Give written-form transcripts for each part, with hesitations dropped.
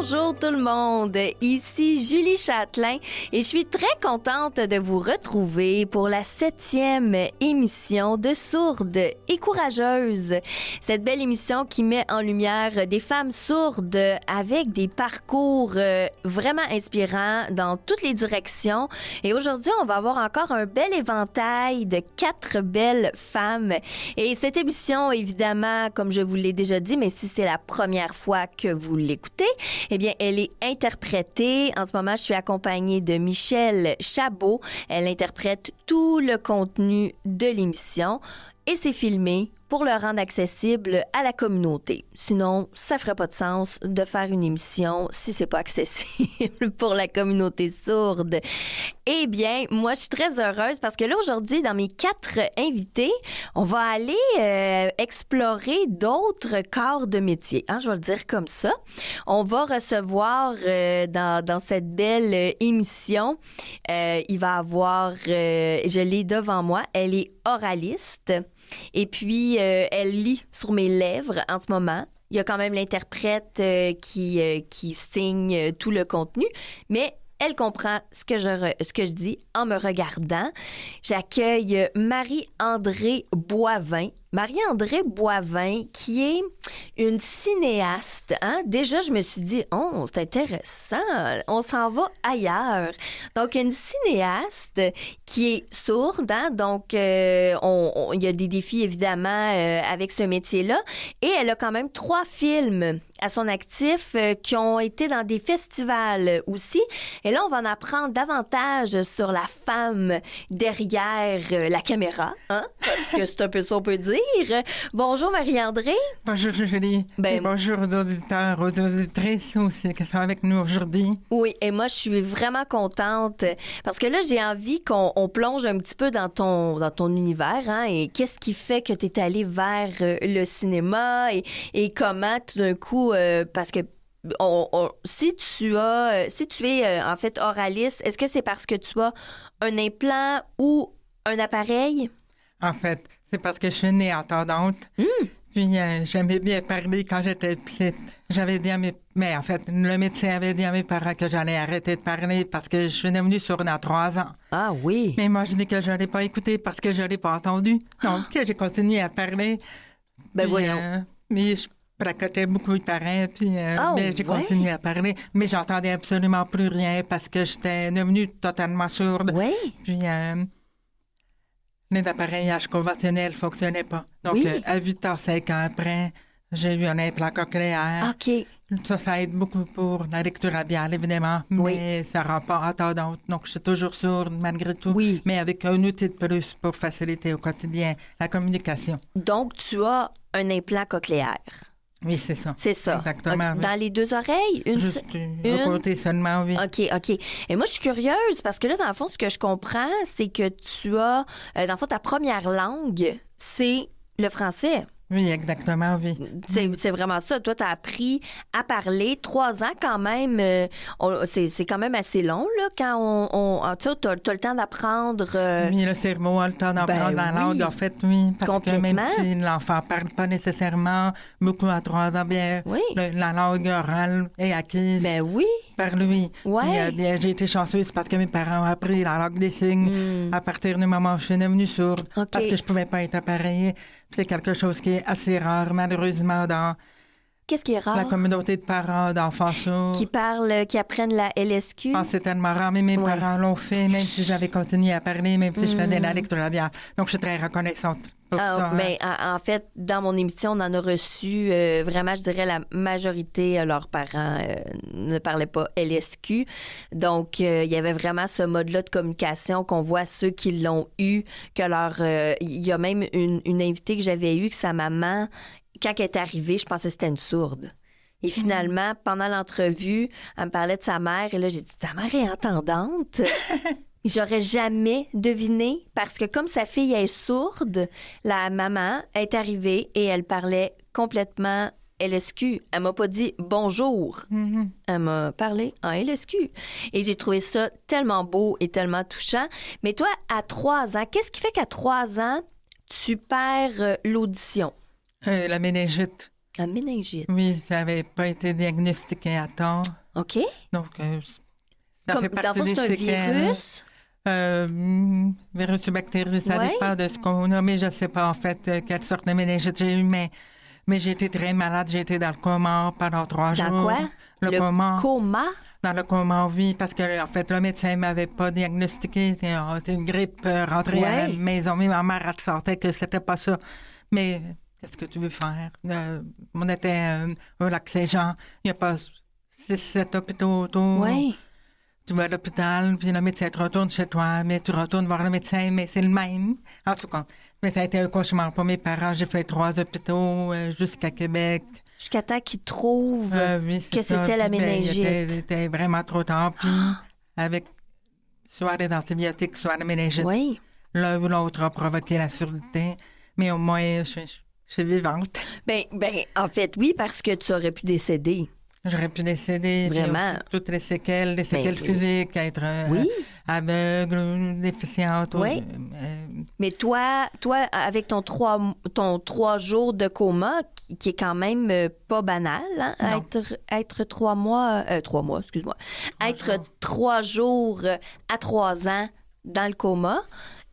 Bonjour tout le monde, ici Julie Châtelain et je suis très contente de vous retrouver pour la 7e émission de Sourdes et Courageuses. Cette belle émission qui met en lumière des femmes sourdes avec des parcours vraiment inspirants dans toutes les directions. Et aujourd'hui, on va avoir encore un bel éventail de 4 belles femmes. Et cette émission, évidemment, comme je vous l'ai déjà dit, mais si c'est la première fois que vous l'écoutez, eh bien, elle est interprétée. En ce moment, je suis accompagnée de Michelle Chabot. Elle interprète tout le contenu de l'émission et c'est filmé pour le rendre accessible à la communauté. Sinon, ça ferait pas de sens de faire une émission si c'est pas accessible pour la communauté sourde. Eh bien, moi, je suis très heureuse parce que là, aujourd'hui, dans mes 4 invités, on va aller explorer d'autres corps de métier. Hein, je vais le dire comme ça. On va recevoir dans cette belle émission, il va avoir, je l'ai devant moi, elle est oraliste. Et puis, elle lit sur mes lèvres en ce moment. Il y a quand même l'interprète qui signe tout le contenu, mais elle comprend ce que je dis en me regardant. J'accueille Marie-Andrée Boivin. Marie-Andrée Boivin, qui est une cinéaste. Hein? Déjà, je me suis dit, oh, c'est intéressant, on s'en va ailleurs. Donc, une cinéaste qui est sourde, hein? Donc, il y a des défis, évidemment, avec ce métier-là. Et elle a quand même 3 films à son actif qui ont été dans des festivals aussi. Et là, on va en apprendre davantage sur la femme derrière la caméra, hein? Parce que c'est un peu ça qu'on peut dire. Bonjour Marie-Andrée. Bonjour Julie. Et bonjour aux auditeurs, aux auditrices aussi qui sont avec nous aujourd'hui. Oui, et moi je suis vraiment contente parce que là j'ai envie qu'on plonge un petit peu dans ton univers, hein, et qu'est-ce qui fait que tu es allée vers le cinéma et comment tout d'un coup, parce que si tu es en fait oraliste, est-ce que c'est parce que tu as un implant ou un appareil? En fait, c'est parce que je suis née entendante. Puis j'aimais bien parler quand j'étais petite. J'avais dit mais en fait, le médecin avait dit à mes parents que j'allais arrêter de parler parce que je suis devenue sourde à 3 ans. Ah oui? Mais moi, je dis que je n'allais pas écouté parce que je n'ai pas entendu. Donc, j'ai continué à parler. Ben puis, voyons. Mais je placotais beaucoup de parents, puis mais j'ai continué à parler. Mais j'entendais absolument plus rien parce que j'étais devenue totalement sourde. Oui. Puis... les appareillages conventionnels ne fonctionnaient pas. Donc, à 8 ans, 5 ans après, j'ai eu un implant cochléaire. OK. Ça aide beaucoup pour la lecture labiale, évidemment, mais ça ne rend pas entendante. Donc, je suis toujours sourde malgré tout, mais avec un outil de plus pour faciliter au quotidien la communication. Donc, tu as un implant cochléaire. Oui, c'est ça. C'est ça. Exactement. Okay. Dans les 2 oreilles? Juste un côté seulement, oui. OK. Et moi, je suis curieuse parce que là, dans le fond, ce que je comprends, c'est que tu as... dans le fond, ta première langue, c'est le français. Oui, exactement, oui. C'est vraiment ça. Toi, tu as appris à parler 3 ans quand même. C'est quand même assez long, là, quand tu as le temps d'apprendre. Oui, le cerveau a le temps d'apprendre la langue, en fait, oui. Parce que même si l'enfant ne parle pas nécessairement beaucoup à 3 ans, bien, la langue orale est acquise par lui. Ouais. Et, bien, j'ai été chanceuse parce que mes parents ont appris la langue des signes à partir du moment où je suis devenue sourde. Parce que je ne pouvais pas être appareillée. C'est quelque chose qui est assez rare, malheureusement, dans Qu'est-ce qui est rare? la communauté de parents d'enfants sourds. Qui apprennent la LSQ. Ah, c'est tellement rare, mais mes parents l'ont fait, même si j'avais continué à parler, même si je faisais la lecture labiale. Donc, je suis très reconnaissante pour ça. Mais en fait, dans mon émission, on en a reçu vraiment, je dirais, la majorité, leurs parents ne parlaient pas LSQ. Donc, il y avait vraiment ce mode-là de communication qu'on voit ceux qui l'ont eu, que il y a même une invitée que j'avais eue, que sa maman, quand elle est arrivée, je pensais que c'était une sourde. Et finalement, pendant l'entrevue, elle me parlait de sa mère. Et là, j'ai dit, ta mère est entendante? J'aurais jamais deviné parce que comme sa fille est sourde, la maman est arrivée et elle parlait complètement LSQ. Elle m'a pas dit bonjour. Elle m'a parlé en LSQ. Et j'ai trouvé ça tellement beau et tellement touchant. Mais toi, à 3 ans, qu'est-ce qui fait qu'à 3 ans, tu perds l'audition? La méningite. Un méningite. Oui, ça n'avait pas été diagnostiqué à temps. OK. Donc, ça Comme, fait dans le partie fond, des c'est un séquelles. virus. Virus ou bactéries, ça Ouais. dépend de ce qu'on a, mais je ne sais pas en fait quelle sorte de méningite j'ai eu, mais j'ai été très malade. J'ai été dans le coma pendant 3 jours. Dans quoi? Le coma. Coma? Dans le coma, oui, parce que en fait, le médecin ne m'avait pas diagnostiqué. C'était une grippe rentrée à la Ouais. maison. Mais ma mère, elle sortait que c'était pas ça. Mais qu'est-ce que tu veux faire? On était au Lac-Saint-Jean. Il n'y a pas 6-7 hôpitaux autour. Oui. Tu vas à l'hôpital, puis le médecin te retourne chez toi, mais tu retournes voir le médecin, mais c'est le même. En tout cas, mais ça a été un cauchemar pour mes parents. J'ai fait 3 hôpitaux jusqu'à Québec. Jusqu'à temps qu'ils trouvent Oui, c'est que ça. c'était la Puis, méningite. c'était vraiment trop tard. Puis, avec soit des antibiotiques, soit la méningite, Oui. l'un ou l'autre a provoqué la surdité. Mais au moins, je suis vivante. Ben, en fait, oui, parce que tu aurais pu décéder. J'aurais pu décéder. Puis Vraiment. aussi toutes les séquelles oui. physiques, être Oui. aveugle, déficiente. Oui. Mais toi, avec ton 3 jours de coma, qui est quand même pas banal, hein, Non. être 3 mois, 3 mois, excuse-moi, être 3 jours à 3 ans dans le coma,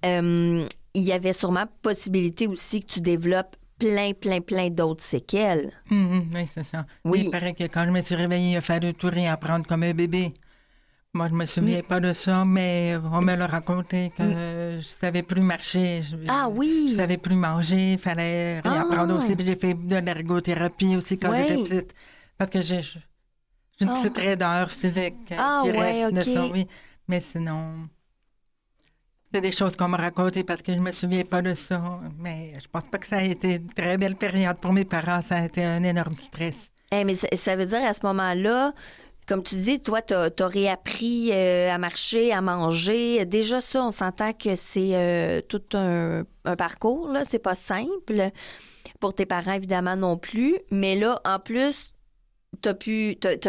il y avait sûrement possibilité aussi que tu développes plein d'autres séquelles. Oui, c'est ça. Oui. Il paraît que quand je me suis réveillée, il a fallu tout réapprendre comme un bébé. Moi, je me souviens pas de ça, mais on me l'a raconté que je savais plus marcher. Ah oui! Je savais plus manger. Il fallait réapprendre aussi. Puis j'ai fait de l'ergothérapie aussi quand Ouais. j'étais petite. Parce que j'ai une petite raideur physique qui reste de ça, oui. Mais sinon, c'est des choses qu'on m'a racontées parce que je me souviens pas de ça. Mais je pense pas que ça a été une très belle période pour mes parents. Ça a été un énorme stress. Mais ça veut dire à ce moment-là, comme tu dis, toi, t'as réappris à marcher, à manger. Déjà, ça, on s'entend que c'est tout un parcours, là. C'est pas simple. Pour tes parents, évidemment, non plus. Mais là, en plus, t'as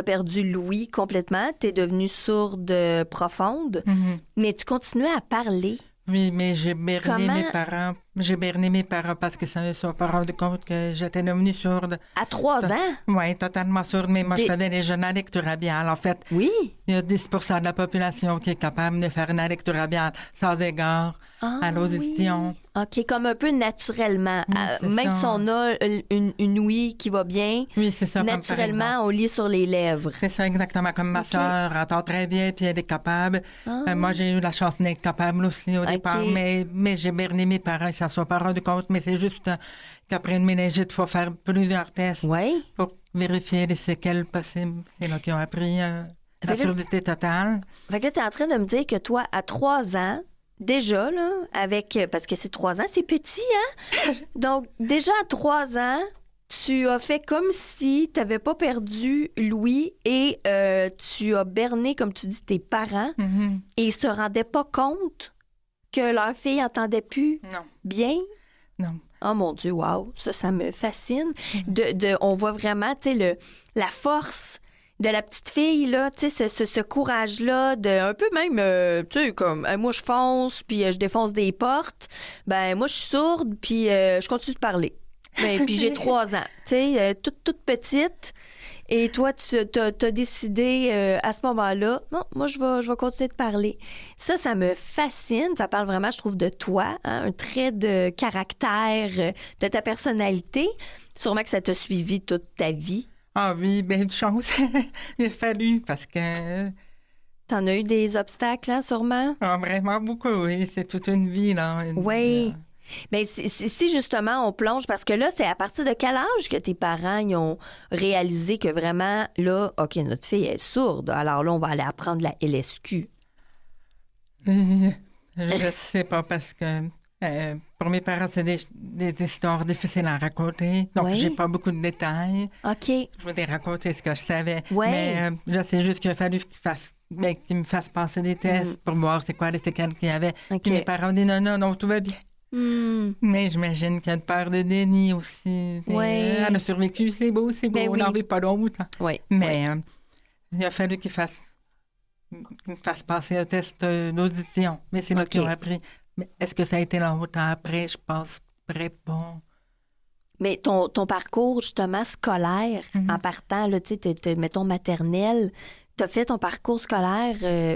perdu l'ouïe complètement. T'es devenue sourde profonde. Mais tu continuais à parler. Oui, mais j'ai berné Comment? mes parents. J'ai berné mes parents parce que ça ne se sont pas rendu compte que j'étais devenue sourde. À 3 ans? Oui, totalement sourde, mais moi, je faisais des jeunes lecturabiales. En fait, Oui. il y a 10 de la population qui est capable de faire une lecturabiale sans égard à l'audition. Oui. OK, comme un peu naturellement. c'est Même ça. si on a une ouïe qui va bien, Oui, c'est ça. comme par naturellement, exemple. on lit sur les lèvres. C'est ça, exactement. Comme ma sœur entend très bien, puis elle est capable. Moi, j'ai eu la chance d'être capable aussi au départ, mais j'ai berné mes parents, ils ne s'en sont pas rendus compte, mais c'est juste qu'après une méningite, il faut faire plusieurs tests Oui. pour vérifier les séquelles possibles. C'est là qu'ils ont appris la surdité totale. Fait que là, tu es en train de me dire que toi, à 3 ans, déjà, là, parce que c'est 3 ans, c'est petit, hein? Donc, déjà à 3 ans, tu as fait comme si tu n'avais pas perdu l'ouïe et tu as berné, comme tu dis, tes parents et ils ne se rendaient pas compte que leur fille entendait plus Non. bien. Non. Oh mon Dieu, wow, ça me fascine. On voit vraiment, tu sais, la force de la petite fille, là, tu sais, ce courage-là, un peu même, tu sais, comme, moi, je fonce, puis je défonce des portes. Ben, moi, je suis sourde, puis je continue de parler. Ben, puis j'ai 3 ans, tu sais, toute petite. Et toi, tu as décidé à ce moment-là, non, moi, je vais continuer de parler. Ça me fascine. Ça parle vraiment, je trouve, de toi, hein, un trait de caractère, de ta personnalité. Sûrement que ça t'a suivi toute ta vie. Ah oui, bien de chance. Il a fallu parce que... T'en as eu des obstacles, hein, sûrement? Ah, vraiment beaucoup, oui. C'est toute une vie, là. Oui. Bien, si justement on plonge, parce que là, c'est à partir de quel âge que tes parents ils ont réalisé que vraiment, là, OK, notre fille est sourde, alors là, on va aller apprendre la LSQ. Je sais pas, parce que pour mes parents, c'est des histoires difficiles à raconter. Donc, j'ai pas beaucoup de détails. OK. Je voulais raconter ce que je savais. Ouais. Mais là, c'est juste qu'il a fallu qu'ils me fassent passer des tests pour voir c'est quoi les séquelles qu'il y avait. OK. Puis mes parents ont dit non, tout va bien. Mais j'imagine qu'il y a une peur de déni aussi. Ouais. Elle a survécu, c'est beau, Ben on oui. n'en veut pas d'autre. Oui. Mais il a fallu qu'ils me fassent passer un test d'audition. Mais c'est là qu'ils ont appris. Mais est-ce que ça a été longtemps après? Je pense très bon. Mais ton parcours, justement, scolaire, en partant, là, tu sais, mettons, maternelle, t'as fait ton parcours scolaire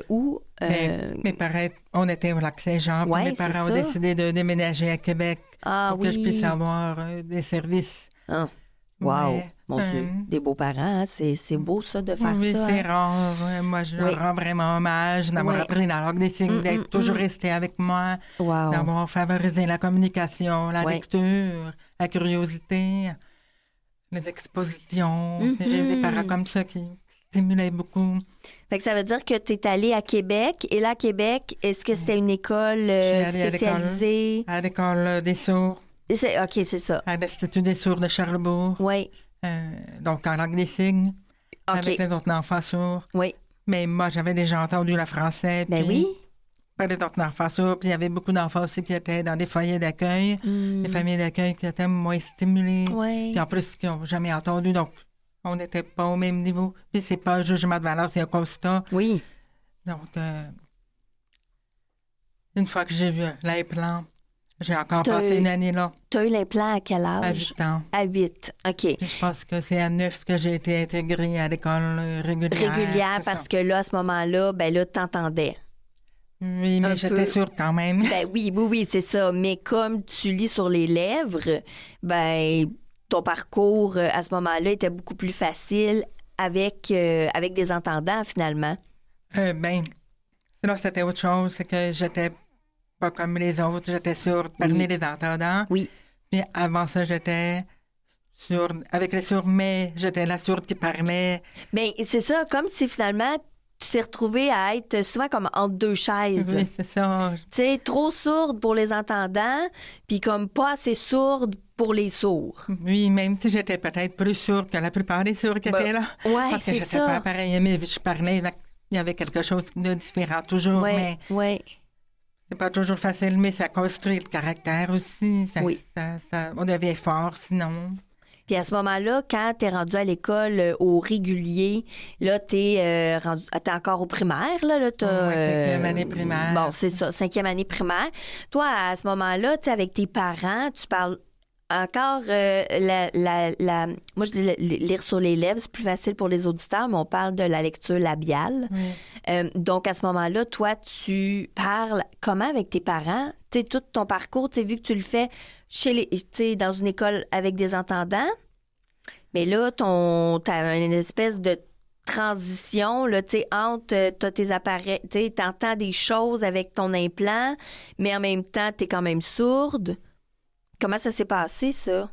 où? Mes parents, on était au Lac-Saint-Jean, puis Ouais, mes c'est parents ont ça. décidé de déménager à Québec pour que je puisse avoir des services. Ah. Wow, Ouais, mon Dieu, des beaux-parents, hein? C'est beau, ça, de faire oui, ça. c'est hein? rare. Moi, je leur Oui. rends vraiment hommage d'avoir Oui. appris la langue des signes, d'être toujours resté avec moi, Wow. d'avoir favorisé la communication, la Oui. lecture, la curiosité, les expositions. J'ai eu des parents comme ça qui stimulaient beaucoup. Fait que ça veut dire que tu es allé à Québec. Et là, à Québec, est-ce que c'était une école Je suis allée spécialisée? à l'école des sourds, OK, c'est ça. à l'Institut des sourds de Charlebourg, Oui, donc en langue des signes, OK. avec les autres enfants sourds. Oui. Mais moi, j'avais déjà entendu le français. Ben puis oui. pas les autres enfants sourds. Puis il y avait beaucoup d'enfants aussi qui étaient dans des foyers d'accueil, des familles d'accueil qui étaient moins stimulées. Oui. Puis en plus, qui n'ont jamais entendu. Donc, on n'était pas au même niveau. Puis c'est pas un jugement de valeur, c'est un constat. Oui. Donc, une fois que j'ai vu l'implant, j'ai encore passé une année là, Tu as eu l'implant à quel âge? à 8 ans. À 8, OK. Puis je pense que c'est à 9 que j'ai été intégrée à l'école régulière. Régulière, c'est parce ça. que là, à ce moment-là, ben là, t'entendais. Oui, mais un j'étais peu. sûre quand même. Ben oui, c'est ça. Mais comme tu lis sur les lèvres, ben ton parcours à ce moment-là était beaucoup plus facile avec des entendants, finalement. Ben, là, c'était autre chose. C'est que j'étais pas comme les autres. J'étais sourde parmi Oui. les entendants. Oui. Puis avant ça, j'étais sourde avec les sourds, mais j'étais la sourde qui parlait. Mais c'est ça, comme si finalement, tu t'es retrouvée à être souvent comme entre deux chaises. Oui, c'est ça. Tu sais, trop sourde pour les entendants, puis comme pas assez sourde pour les sourds. Oui, même si j'étais peut-être plus sourde que la plupart des sourds qui Ben, étaient là. ouais, parce que c'est j'étais ça. pas pareil, mais je parlais, il y avait quelque chose de différent toujours, mais Oui. c'est pas toujours facile, mais ça construit le caractère aussi. Oui. On devient fort, sinon. Puis à ce moment-là, quand t'es rendu à l'école au régulier, là, t'es encore au primaire, là t'as... Oui, 5e année primaire. Bon, c'est ça, 5e année primaire. Toi, à ce moment-là, tu sais, avec tes parents, tu parles encore moi, je dis lire sur les lèvres, c'est plus facile pour les auditeurs, mais on parle de la lecture labiale. Oui. Donc, à ce moment-là, toi, tu parles comment avec tes parents? Tu sais, tout ton parcours, tu sais, vu que tu le fais dans une école avec des entendants, mais là, t'as une espèce de transition, là, tu sais, entre t'as tes appareils, tu sais, t'entends des choses avec ton implant, mais en même temps, t'es quand même sourde. Comment ça s'est passé, ça?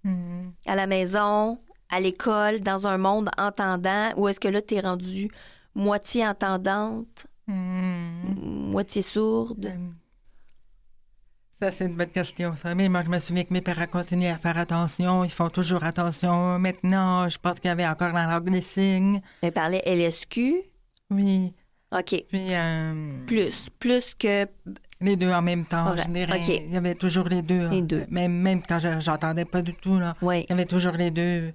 Mhm. À la maison, à l'école, dans un monde entendant, ou est-ce que là, t'es rendue moitié entendante, moitié sourde? Ça, c'est une bonne question, ça. Mais moi, je me souviens que mes parents continuaient à faire attention. Ils font toujours attention. Maintenant, je pense qu'il y avait encore la langue des signes. Elle parlait LSQ? Oui. OK. Puis, Plus que... les deux en même temps, Ouais, je dirais. OK. Il y avait toujours les deux. Les deux. Même quand j'entendais pas du tout, là. Oui. Il y avait toujours les deux.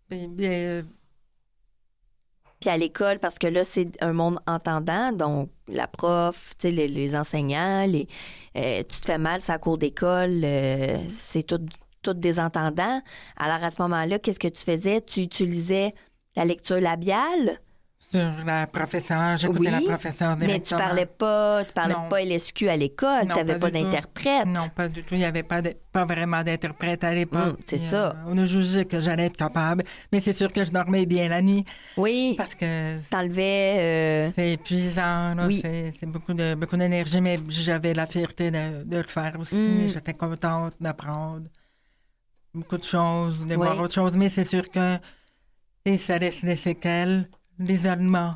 Puis, Puis à l'école, parce que là, c'est un monde entendant, donc la prof, tu sais, les enseignants, tu te fais mal, c'est à cours d'école, c'est tout des entendants. Alors à ce moment-là, qu'est-ce que tu faisais? Tu utilisais la lecture labiale, sur la professeure, j'écoutais la professeure mais tu directement. parlais pas Non. LSQ à l'école, tu Non, n'avais pas du tout. d'interprète. Non, pas du tout. Il n'y avait pas vraiment d'interprète à l'époque. C'est Puis, ça. On a jugé que j'allais être capable. Mais c'est sûr que je dormais bien la nuit. Oui, Parce que t'enlevais... c'est épuisant. Là. Oui. C'est beaucoup d'énergie. Mais j'avais la fierté de le faire aussi. J'étais contente d'apprendre beaucoup de choses, de voir autre chose. Mais c'est sûr que et ça laisse des séquelles. L'isolement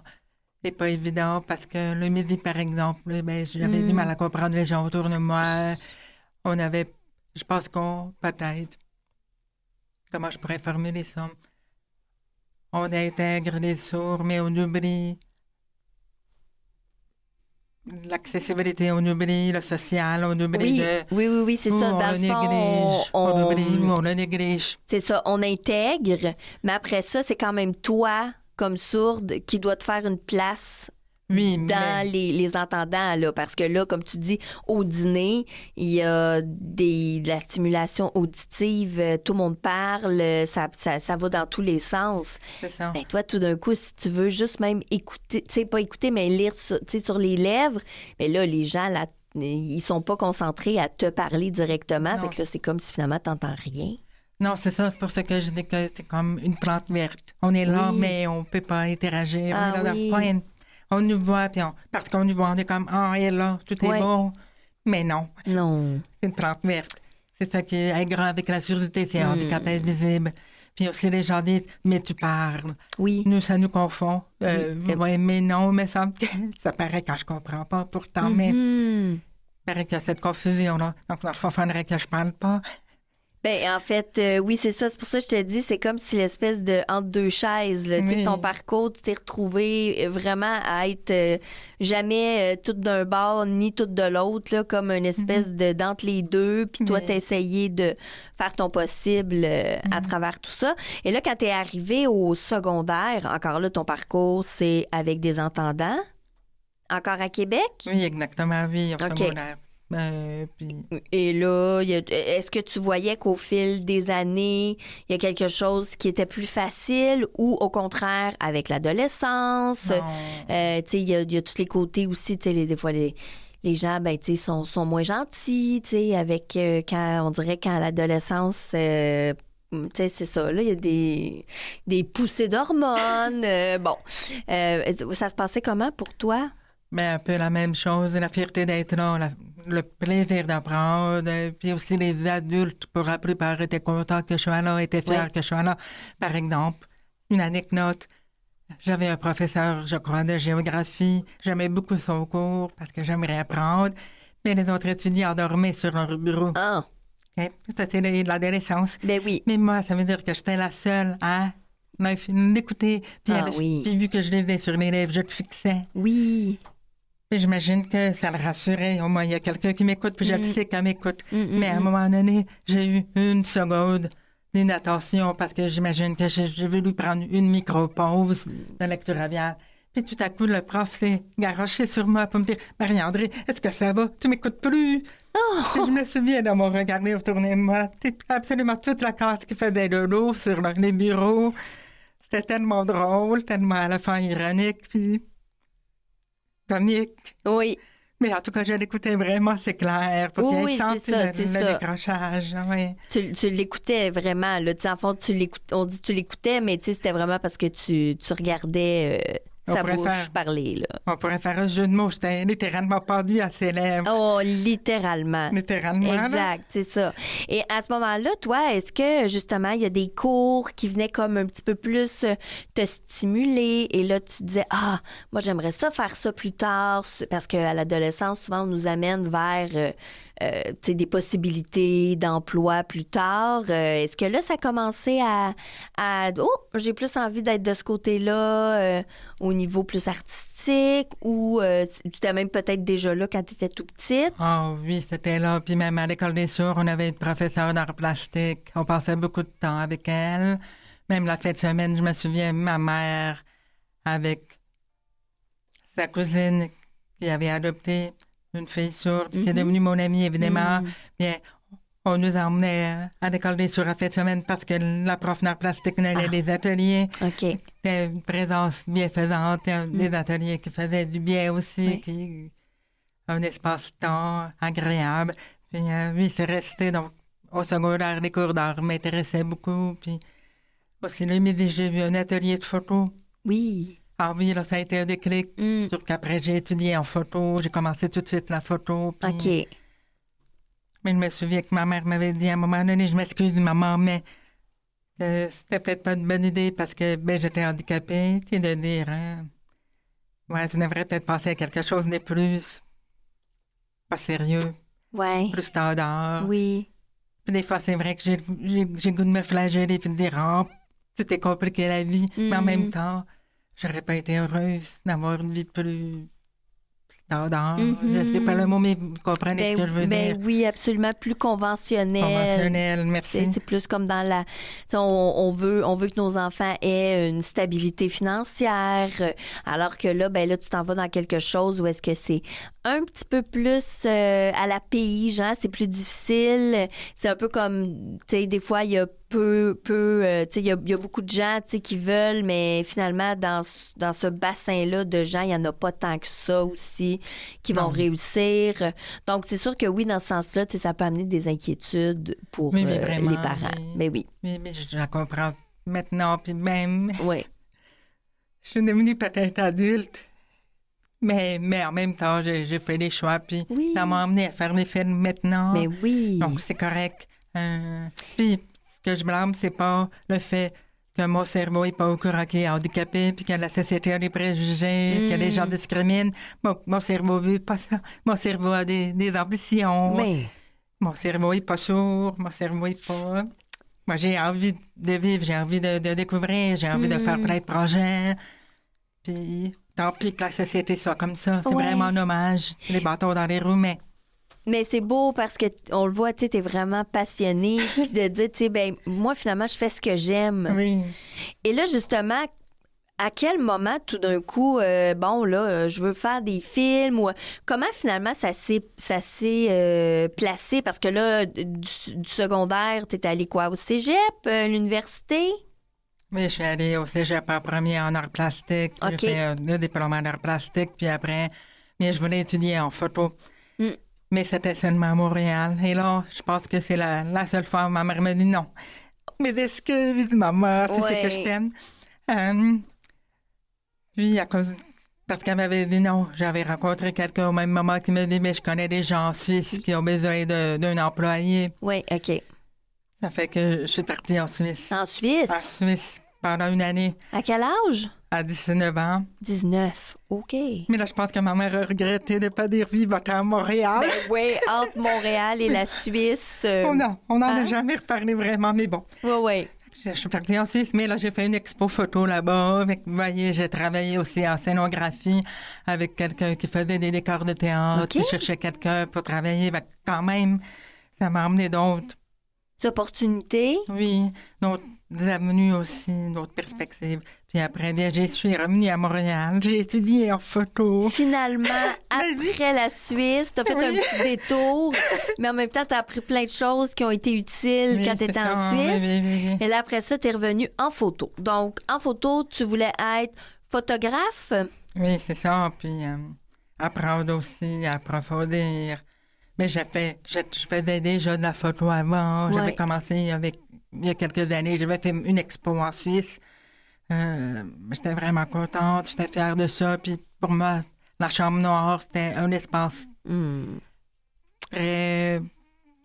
n'est pas évident parce que le midi, par exemple, ben, j'avais du mal à comprendre les gens autour de moi. On avait, je pense qu'on, peut-être, comment je pourrais formuler ça? On intègre les sourds, mais on oublie l'accessibilité, on oublie le social, on oublie Oui, c'est ça. Dans le fond, on oublie ou on le néglige. c'est ça, on intègre, mais après ça, c'est quand même toi, comme sourde, qui doit te faire une place Oui, dans les entendants, là, parce que là, comme tu dis, au dîner, il y a de la stimulation auditive, tout le monde parle, ça va dans tous les sens. c'est ça. Ben toi, tout d'un coup, si tu veux juste même écouter, tu sais, pas écouter, mais lire sur les lèvres, mais là, les gens, là, ils sont pas concentrés à te parler directement, Non. fait que là, c'est comme si finalement, t'entends rien. Non, c'est ça. C'est pour ça que je dis que c'est comme une plante verte. On est là, Oui. mais on peut pas interagir. Ah On est là oui. dans le coin. On nous voit, puis parce qu'on nous voit, on est comme, ah, elle est là, tout Ouais. est beau. Mais non, Non. c'est une plante verte. C'est ça qui est grave avec la surdité, c'est un handicap invisible. Puis aussi, les gens disent, mais tu parles. Oui. Nous, ça nous confond. Oui. Ouais, mais non, mais ça paraît quand je comprends pas. Pourtant, mais Mhm. il paraît qu'il y a cette confusion-là. Donc, il faudrait que je parle pas. Ben, en fait, oui, c'est ça. C'est pour ça que je te dis, c'est comme si l'espèce de entre deux chaises, là, tu sais, Oui. ton parcours, tu t'es retrouvé vraiment à être jamais tout d'un bord ni tout de l'autre, là, comme une espèce de d'entre les deux. Puis toi, Oui. t'as essayé de faire ton possible à travers tout ça. Et là, quand t'es arrivé au secondaire, encore là, ton parcours, c'est avec des entendants, encore à Québec. Oui, exactement, oui, au OK. secondaire. Puis, Et là, est-ce que tu voyais qu'au fil des années, il y a quelque chose qui était plus facile ou au contraire, avec l'adolescence, non. tu sais, il y a tous les côtés aussi, tu sais, des fois, les gens, ben, tu sais, sont moins gentils, tu sais, avec, quand, on dirait, quand l'adolescence, tu sais, c'est ça, là, il y a des poussées d'hormones. Bon, ça se passait comment pour toi? Ben, un peu la même chose, la fierté d'être là, le plaisir d'apprendre, puis aussi les adultes, pour la plupart, étaient contents que je sois là, étaient fiers Ouais. que je sois là. Par exemple, une anecdote, j'avais un professeur, je crois, de géographie, j'aimais beaucoup son cours parce que j'aimerais apprendre, mais les autres étudiants dormaient sur leur bureau. Ah, Ok? Ça, c'est de l'adolescence. ben oui. Mais moi, ça veut dire que j'étais la seule à l'écouter, puis, Ah oui. puis vu que je l'avais sur les lèvres, je le fixais. Oui. Puis j'imagine que ça le rassurait. Au moins, il y a quelqu'un qui m'écoute, puis je le sais qu'elle m'écoute. Mais à un moment donné, j'ai eu une seconde d'inattention parce que j'imagine que j'ai voulu prendre une micro-pause de lecture labiale. Puis tout à coup, le prof s'est garoché sur moi pour me dire « Marie-André, est-ce que ça va? Tu m'écoutes plus? Puis je me souviens de mon regardé autour de moi. C'était absolument toute la classe qui faisait de l'eau sur les bureaux. C'était tellement drôle, tellement à la fin ironique, puis comique. Oui. Mais en tout cas, je l'écoutais vraiment, c'est clair. Faut qu'il y ait Oui, senti c'est ça, le c'est ça. décrochage. Oui. Tu l'écoutais vraiment, là. Tu sais, en fond, on dit que tu l'écoutais, mais tu sais, c'était vraiment parce que tu regardais sa On pourrait bouche faire- parler, là. On pourrait faire un jeu de mots. J'étais littéralement pendu à ses lèvres. Oh, littéralement. Littéralement. là. Exact, c'est ça. Et à ce moment-là, toi, est-ce que justement, il y a des cours qui venaient comme un petit peu plus te stimuler et là, tu disais, ah, moi, j'aimerais ça faire ça plus tard parce qu'à l'adolescence, souvent, on nous amène vers tu sais, des possibilités d'emploi plus tard. Est-ce que là, ça commençait oh, j'ai plus envie d'être de ce côté-là au niveau plus artistique ou tu étais même peut-être déjà là quand tu étais tout petite? Ah oui, c'était là. Puis même à l'école des sourds, on avait une professeure d'art plastique. On passait beaucoup de temps avec elle. Même la fin de semaine, je me souviens, ma mère, avec sa cousine qui avait adopté une fille sourde, qui est devenue mon amie, évidemment. Bien, on nous emmenait à l'école des sourds à fin de semaine parce que la prof d'art plastique menait des ateliers. OK. C'était une présence bienfaisante, des ateliers qui faisaient du bien aussi, Oui. un espace-temps agréable. Puis oui, c'est resté. Donc, au secondaire, les cours d'art m'intéressaient beaucoup. Puis aussi, le midi, j'ai vu un atelier de photo. Oui. Ah oui, là, ça a été un déclic. Surtout qu'après, j'ai étudié en photo. J'ai commencé tout de suite la photo. Puis... OK. Mais je me souviens que ma mère m'avait dit à un moment donné, je m'excuse, maman, mais c'était peut-être pas une bonne idée parce que ben, j'étais handicapée. Tu sais, de dire, ouais, tu devrais peut-être passer à quelque chose de plus pas sérieux, Ouais. plus standard. Oui. Puis des fois, c'est vrai que j'ai le goût de me flageller puis de dire, oh, tout est compliqué la vie. Mais en même temps, j'aurais pas été heureuse d'avoir une vie plus tendance. Je sais pas le mot, mais vous comprenez ce que je veux dire. Oui, absolument, plus conventionnel. Conventionnel, merci. C'est plus comme dans la... On veut que nos enfants aient une stabilité financière, alors que là, tu t'en vas dans quelque chose où est-ce que c'est un petit peu plus à la pige, hein? C'est plus difficile. C'est un peu comme, tu sais, des fois, il y a tu sais, il y a beaucoup de gens, tu sais, qui veulent, mais finalement, dans ce bassin-là de gens, il n'y en a pas tant que ça aussi qui vont réussir. Donc, c'est sûr que oui, dans ce sens-là, tu sais, ça peut amener des inquiétudes pour Oui, mais vraiment, les parents. Mais oui. Mais je la comprends maintenant, puis même... Oui. Je suis devenue peut-être adulte, mais en même temps, j'ai fait des choix, puis ça m'a amené à faire des films maintenant. Mais oui. Donc, c'est correct. Puis, ce que je blâme, c'est pas le fait que mon cerveau n'est pas au courant qu'il est handicapé, puis que la société a des préjugés, que les gens discriminent. Mon cerveau ne veut pas ça. Mon cerveau a des ambitions. Mais... Mon cerveau n'est pas sourd. Mon cerveau n'est pas... Moi, j'ai envie de vivre, j'ai envie de découvrir, j'ai envie de faire plein de projets. Puis, tant pis que la société soit comme ça. C'est vraiment dommage. Les bâtons dans les roues, Mais c'est beau parce que on le voit, tu sais, t'es vraiment passionné, puis de dire, tu sais, moi, finalement, je fais ce que j'aime. Oui. Et là, justement, à quel moment, tout d'un coup, je veux faire des films ou comment, finalement, ça s'est placé? Parce que là, du secondaire, t'es allé quoi? Au cégep, l'université? Oui, je suis allée au cégep en premier en arts plastiques. OK. J'ai fait 2 diplômes en arts plastiques, puis après, mais je voulais étudier en photo. Mais c'était seulement à Montréal. Et là, je pense que c'est la seule fois où ma mère me dit non. Mais excuse, maman, tu sais que je t'aime. Puis, parce qu'elle m'avait dit non, j'avais rencontré quelqu'un au même moment qui me dit, mais je connais des gens en Suisse qui ont besoin d'un employé. Oui, OK. Ça fait que je suis partie en Suisse. En Suisse? En Suisse, pendant une année. À quel âge? À 19 ans. 19, OK. Mais là, je pense que ma mère a regretté de ne pas dire vivre à Montréal. Oui, entre Montréal et la Suisse. On n'en a jamais reparlé vraiment, mais bon. Oui. Je suis partie en Suisse, mais là, j'ai fait une expo photo là-bas. Vous voyez, j'ai travaillé aussi en scénographie avec quelqu'un qui faisait des décors de théâtre, qui cherchait quelqu'un pour travailler. Quand même, ça m'a amené d'autres opportunités. Oui, d'autres avenues aussi, d'autres perspectives. Puis après, bien, je suis revenue à Montréal. J'ai étudié en photo. Finalement, après la Suisse, tu as fait un petit détour, mais en même temps, tu as appris plein de choses qui ont été utiles quand tu étais en Suisse. Oui. Et là, après ça, tu es revenu en photo. Donc, en photo, tu voulais être photographe? Oui, c'est ça. Puis apprendre aussi, approfondir. Mais je faisais déjà de la photo avant. Ouais. J'avais commencé il y a quelques années. J'avais fait une expo en Suisse. J'étais vraiment contente. J'étais fière de ça. Puis pour moi, la chambre noire, c'était un espace très...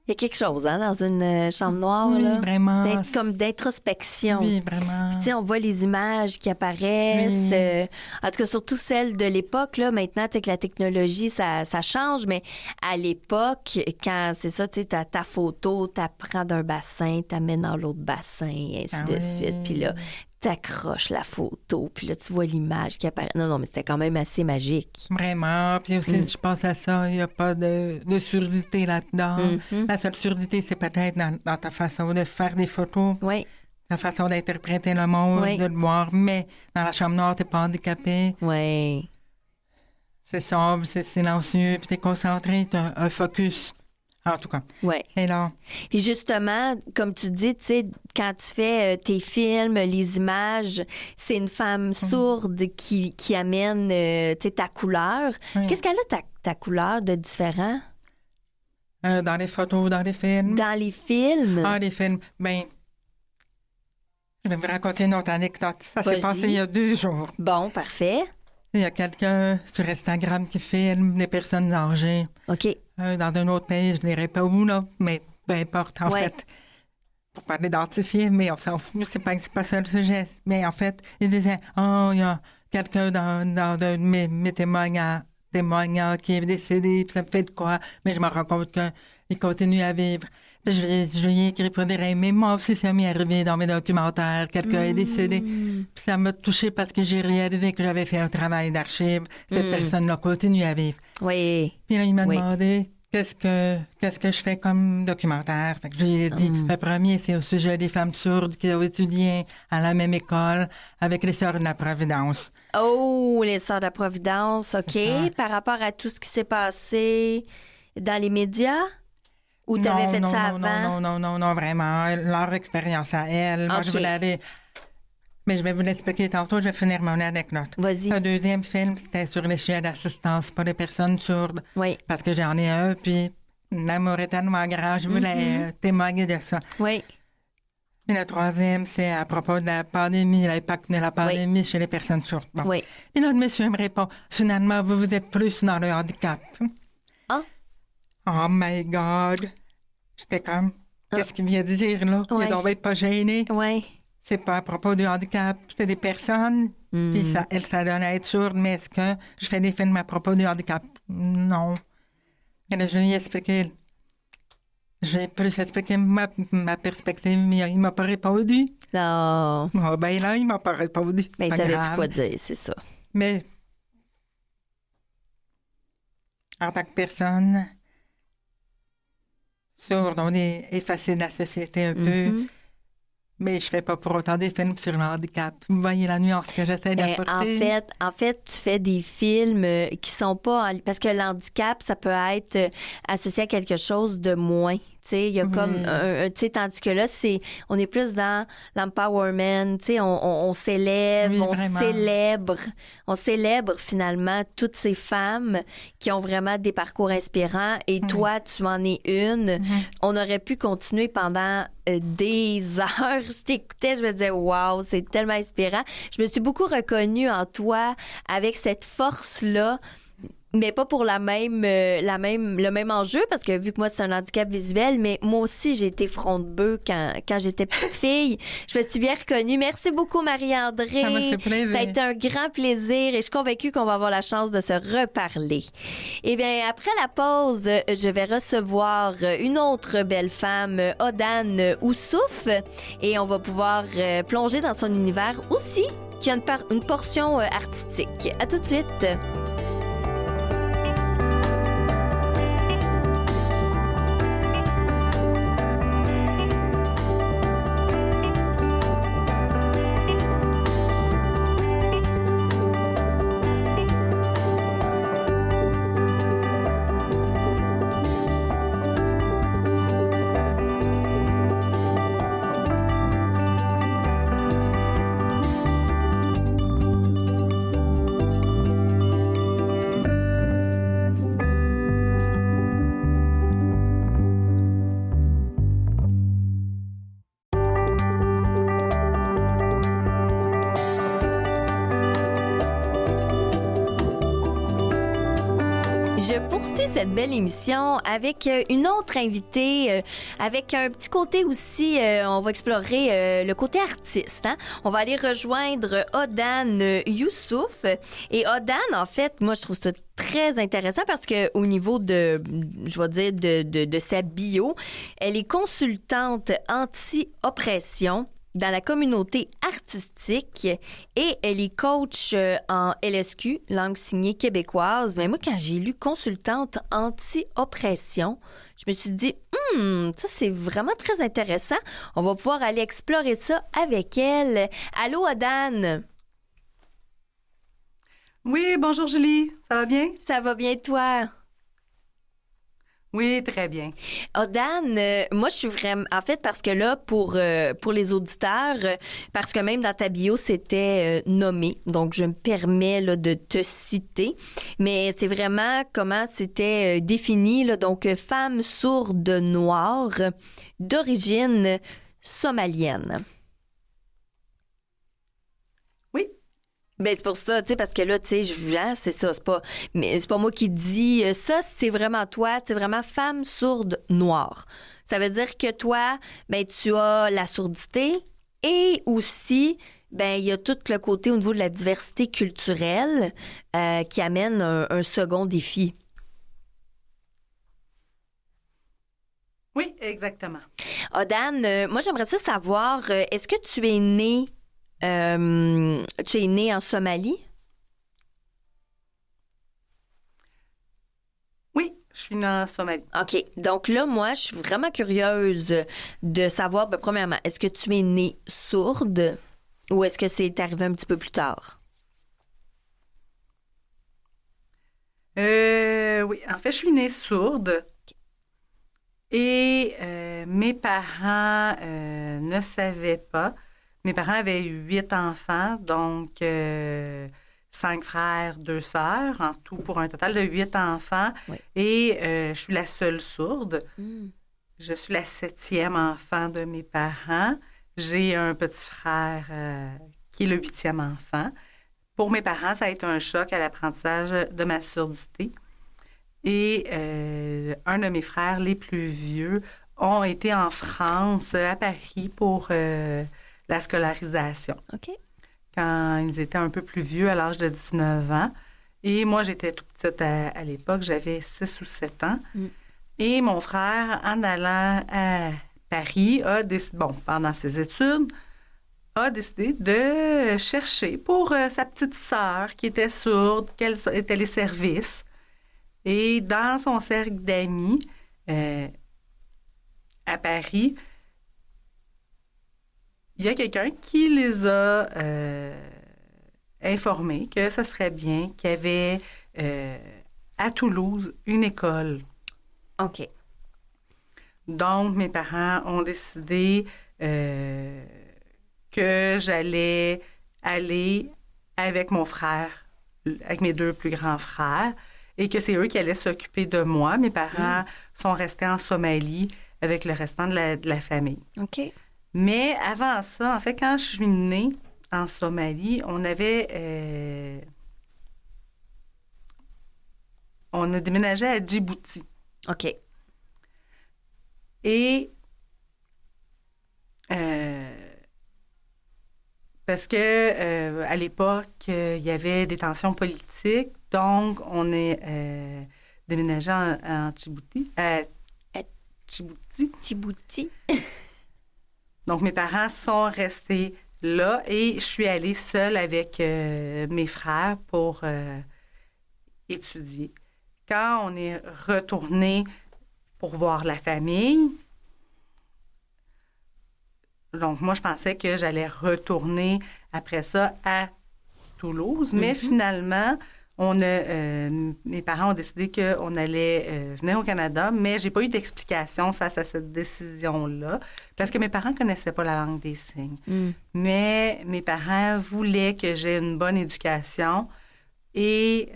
Il y a quelque chose, hein, dans une chambre noire, oui, là. Vraiment. Comme d'introspection. Oui, vraiment. Puis, tu sais, on voit les images qui apparaissent. Oui. En tout cas, surtout celles de l'époque, là. Maintenant, tu sais, que la technologie, ça change, mais à l'époque, quand c'est ça, tu sais, ta photo, t'apprends d'un bassin, t'amènes dans l'autre bassin, et ainsi de suite. Puis là, t'accroches la photo, puis là, tu vois l'image qui apparaît. Non, mais c'était quand même assez magique. Vraiment. Puis aussi, je pense à ça, il n'y a pas de surdité là-dedans. La seule surdité, c'est peut-être dans ta façon de faire des photos. Oui. Ta façon d'interpréter le monde, de le voir. Mais dans la chambre noire, t'es pas handicapé. Oui. C'est sombre, c'est silencieux, puis t'es concentré, t'as un focus. En tout cas. Oui. Et là. Puis justement, comme tu dis, tu sais, quand tu fais tes films, les images, c'est une femme sourde qui amène ta couleur. Oui. Qu'est-ce qu'elle a ta couleur de différent? Dans les photos, dans les films. Dans les films? Ah, les films. Ben, je vais vous raconter une autre anecdote. Ça s'est passé il y a 2 jours. Bon, parfait. Il y a quelqu'un sur Instagram qui filme les personnes âgées. OK. Dans un autre pays, je ne dirais pas où, là, mais peu importe, en fait. Pour pas l'identifier, mais c'est pas ça le sujet. Mais en fait, il disait, il y a quelqu'un dans mes témoignages qui est décédé, puis ça me fait de quoi? Mais je me rends compte qu'il continue à vivre. Je lui ai écrit pour dire, hey, mais moi aussi, ça m'est arrivé dans mes documentaires. Quelqu'un est décédé. Puis ça m'a touché parce que j'ai réalisé que j'avais fait un travail d'archive. Cette personne-là continue à vivre. Oui. Puis là, il m'a demandé qu'est-ce que je fais comme documentaire. Fait que je lui ai dit, le premier, c'est au sujet des femmes sourdes qui ont étudié à la même école avec les Sœurs de la Providence. Oh, les Sœurs de la Providence, OK. Par rapport à tout ce qui s'est passé dans les médias? Ou tu avais fait ça avant? Non, vraiment. Leur expérience à elle. Moi, je voulais aller... Mais je vais vous l'expliquer tantôt, je vais finir mon anecdote. Vas-y. Le deuxième film, c'était sur les chiens d'assistance pour les personnes sourdes. Oui. Parce que j'en ai un, puis l'amour est tellement grand, je voulais témoigner de ça. Oui. Et le troisième, c'est à propos de la pandémie, l'impact de la pandémie chez les personnes sourdes. Bon. Oui. Et là, le monsieur me répond, finalement, vous êtes plus dans le handicap. Ah. Oh my God! J'étais comme, qu'est-ce qu'il vient de dire, là? Il doit être pas gêné. Oui. C'est pas à propos du handicap, c'est des personnes. Puis ça donne à être sourde, mais est-ce que je fais des films à propos du handicap? Non. Et là, je lui ai expliqué. Je vais plus expliquer ma perspective, mais il m'a pas répondu. Non. Oh, ben là, il m'a pas répondu. Ben, il savait plus quoi dire, c'est ça. Mais en tant que personne sourde, on est effacé de la société un peu. Mais je fais pas pour autant des films sur le handicap. Vous voyez la nuance que j'essaie d'apporter? En fait, tu fais des films qui sont pas... Parce que le handicap, ça peut être associé à quelque chose de moins. Il y a comme tandis que là, on est plus dans l'empowerment, on s'élève, on célèbre finalement toutes ces femmes qui ont vraiment des parcours inspirants et toi, tu en es une. On aurait pu continuer pendant des heures. Je t'écoutais, je me disais, wow, c'est tellement inspirant. Je me suis beaucoup reconnue en toi avec cette force-là. Mais pas pour le même enjeu, parce que vu que moi, c'est un handicap visuel, mais moi aussi, j'ai été front de bœuf quand j'étais petite fille. Je me suis bien reconnue. Merci beaucoup, Marie-André. Ça m'a fait plaisir. Ça a été un grand plaisir et je suis convaincue qu'on va avoir la chance de se reparler. Eh bien, après la pause, je vais recevoir une autre belle femme, Odane Oussouf, et on va pouvoir plonger dans son univers aussi, qui a une portion artistique. À tout de suite. Je poursuis cette belle émission avec une autre invitée, avec un petit côté aussi, on va explorer le côté artiste. Hein? On va aller rejoindre Odane Youssouf. Et Odane, en fait, moi, je trouve ça très intéressant parce que au niveau de, je vais dire, de sa bio, elle est consultante anti-oppression dans la communauté artistique et elle est coach en LSQ, langue signée québécoise. Mais moi, quand j'ai lu consultante anti-oppression, je me suis dit, ça, c'est vraiment très intéressant. On va pouvoir aller explorer ça avec elle. Allô, Odane? Oui, bonjour Julie. Ça va bien? Ça va bien, toi? Oui, très bien. Odane, moi, je suis vraiment... En fait, parce que là, pour les auditeurs, parce que même dans ta bio, c'était nommé. Donc, je me permets là, de te citer. Mais c'est vraiment comment c'était défini. Là, donc, femme sourde noire d'origine somalienne. Oui. Ben c'est pour ça, tu sais, parce que là, tu sais, c'est ça, mais c'est pas moi qui dis ça, c'est vraiment toi, c'est vraiment femme sourde noire. Ça veut dire que toi, ben tu as la sourdité et aussi, ben il y a tout le côté au niveau de la diversité culturelle qui amène un second défi. Oui, exactement. Odan, moi, j'aimerais ça savoir, est-ce que tu es né en Somalie? Oui, je suis née en Somalie. OK. Donc là, moi, je suis vraiment curieuse de savoir, premièrement, est-ce que tu es née sourde ou est-ce que c'est arrivé un petit peu plus tard? Oui, en fait, je suis née sourde. Et mes parents ne savaient pas. Mes parents avaient 8 enfants, donc 5 frères, 2 sœurs, en tout pour un total de 8 enfants. Oui. Et je suis la seule sourde. Mm. Je suis la 7e enfant de mes parents. J'ai un petit frère qui est le 8e enfant. Pour mes parents, ça a été un choc à l'apprentissage de ma surdité. Et un de mes frères les plus vieux ont été en France, à Paris, pour la scolarisation. OK. Quand ils étaient un peu plus vieux, à l'âge de 19 ans. Et moi, j'étais toute petite à l'époque, j'avais 6 ou 7 ans. Mm. Et mon frère, en allant à Paris, a décidé, pendant ses études, a décidé de chercher pour sa petite sœur qui était sourde, quels étaient les services. Et dans son cercle d'amis à Paris, il y a quelqu'un qui les a informés que ce serait bien qu'il y avait à Toulouse une école. OK. Donc, mes parents ont décidé que j'allais aller avec mon frère, avec mes 2 plus grands frères, et que c'est eux qui allaient s'occuper de moi. Mes parents sont restés en Somalie avec le restant de la famille. OK. Mais avant ça, en fait, quand je suis née en Somalie, on a déménagé à Djibouti. OK. Et parce que à l'époque, il y avait des tensions politiques, donc on est déménagé en Djibouti. Djibouti. Djibouti. Donc mes parents sont restés là et je suis allée seule avec mes frères pour étudier. Quand on est retourné pour voir la famille, donc moi je pensais que j'allais retourner après ça à Toulouse, mais finalement mes parents ont décidé qu'on allait venir au Canada, mais j'ai pas eu d'explication face à cette décision-là, parce que mes parents connaissaient pas la langue des signes. Mm. Mais mes parents voulaient que j'aie une bonne éducation et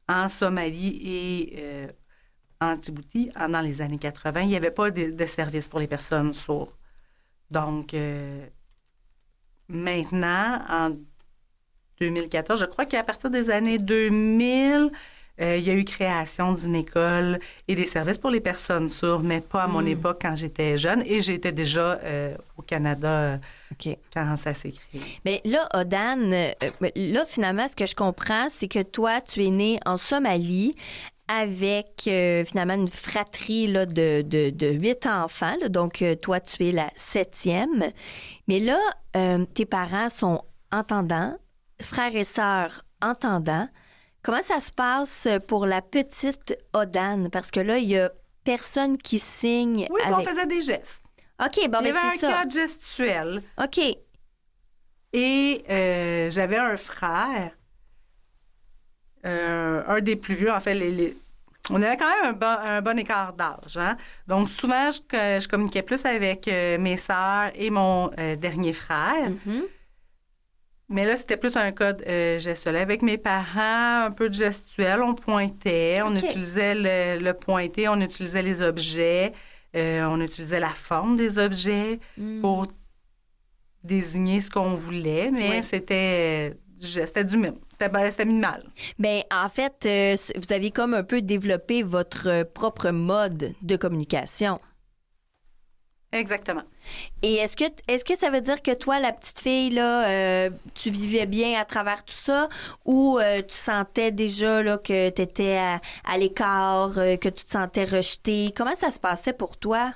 en Somalie et en Djibouti, dans les années 80, il n'y avait pas de service pour les personnes sourdes. Donc, maintenant, en 2014, je crois qu'à partir des années 2000, il y a eu création d'une école et des services pour les personnes sourdes, mais pas à mon époque quand j'étais jeune. Et j'étais déjà au Canada OK. quand ça s'est créé. Mais là, Odan, là, finalement, ce que je comprends, c'est que toi, tu es né en Somalie avec finalement une fratrie là, de 8 enfants. Là. Donc, toi, tu es la 7e. Mais là, tes parents sont entendants, frères et sœurs entendants. Comment ça se passe pour la petite Odan? Parce que là, il y a personne qui signe Oui, avec... on faisait des gestes. OK, bon, Il y mais avait un c'est ça. cadre gestuel. OK. Et j'avais un frère, un des plus vieux, en fait, on avait quand même un bon écart d'âge. Hein? Donc, souvent, je communiquais plus avec mes sœurs et mon dernier frère. Mhm. Mais là, c'était plus un code gestuel. Avec mes parents, un peu de gestuel, on pointait, on OK. utilisait le pointer, on utilisait les objets, on utilisait la forme des objets pour désigner ce qu'on voulait, mais Oui. c'était du mime. C'était minimal. Bien, en fait, vous aviez comme un peu développé votre propre mode de communication. Exactement. Et est-ce que ça veut dire que toi, la petite fille, là, tu vivais bien à travers tout ça ou tu sentais déjà là, que tu étais à l'écart, que tu te sentais rejetée? Comment ça se passait pour toi?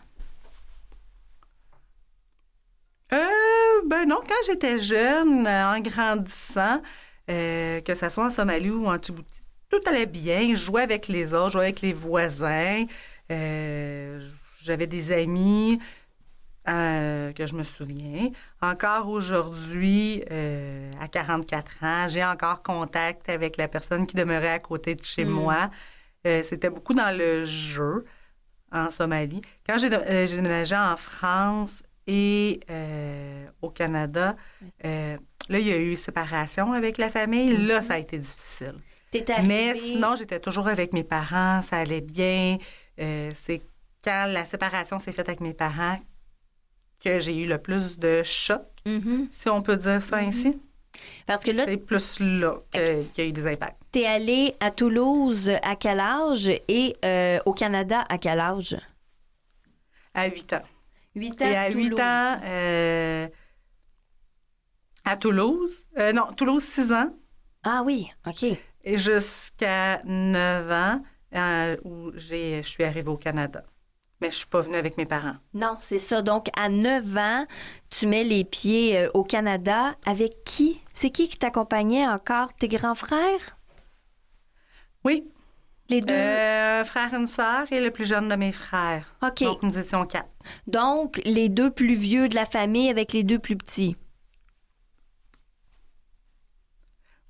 Ben non, quand j'étais jeune, en grandissant, que ce soit en Somalie ou en Djibouti, tout allait bien. Je jouais avec les autres, je jouais avec les voisins. J'avais des amis que je me souviens. Encore aujourd'hui, à 44 ans, j'ai encore contact avec la personne qui demeurait à côté de chez moi. C'était beaucoup dans le jeu en Somalie. Quand j'ai déménagé en France et au Canada, là, il y a eu séparation avec la famille. Là, ça a été difficile. Mais sinon, j'étais toujours avec mes parents, ça allait bien. C'est quand la séparation s'est faite avec mes parents que j'ai eu le plus de choc, si on peut dire ça ainsi. Parce que là, c'est plus là qu'il y a eu des impacts. T'es allée à Toulouse à quel âge et au Canada à quel âge? À 8 ans. 8 ans, et à Toulouse. 8 ans, à Toulouse. Non, Toulouse, 6 ans. Ah oui, OK. Et jusqu'à 9 ans, où je suis arrivée au Canada. Mais je suis pas venue avec mes parents. Non, c'est ça. Donc, à 9 ans, tu mets les pieds au Canada. Avec qui? C'est qui t'accompagnait encore? Tes grands frères? Oui. Les deux? Frère et une sœur et le plus jeune de mes frères. OK. Donc, nous étions 4. Donc, les deux plus vieux de la famille avec les deux plus petits.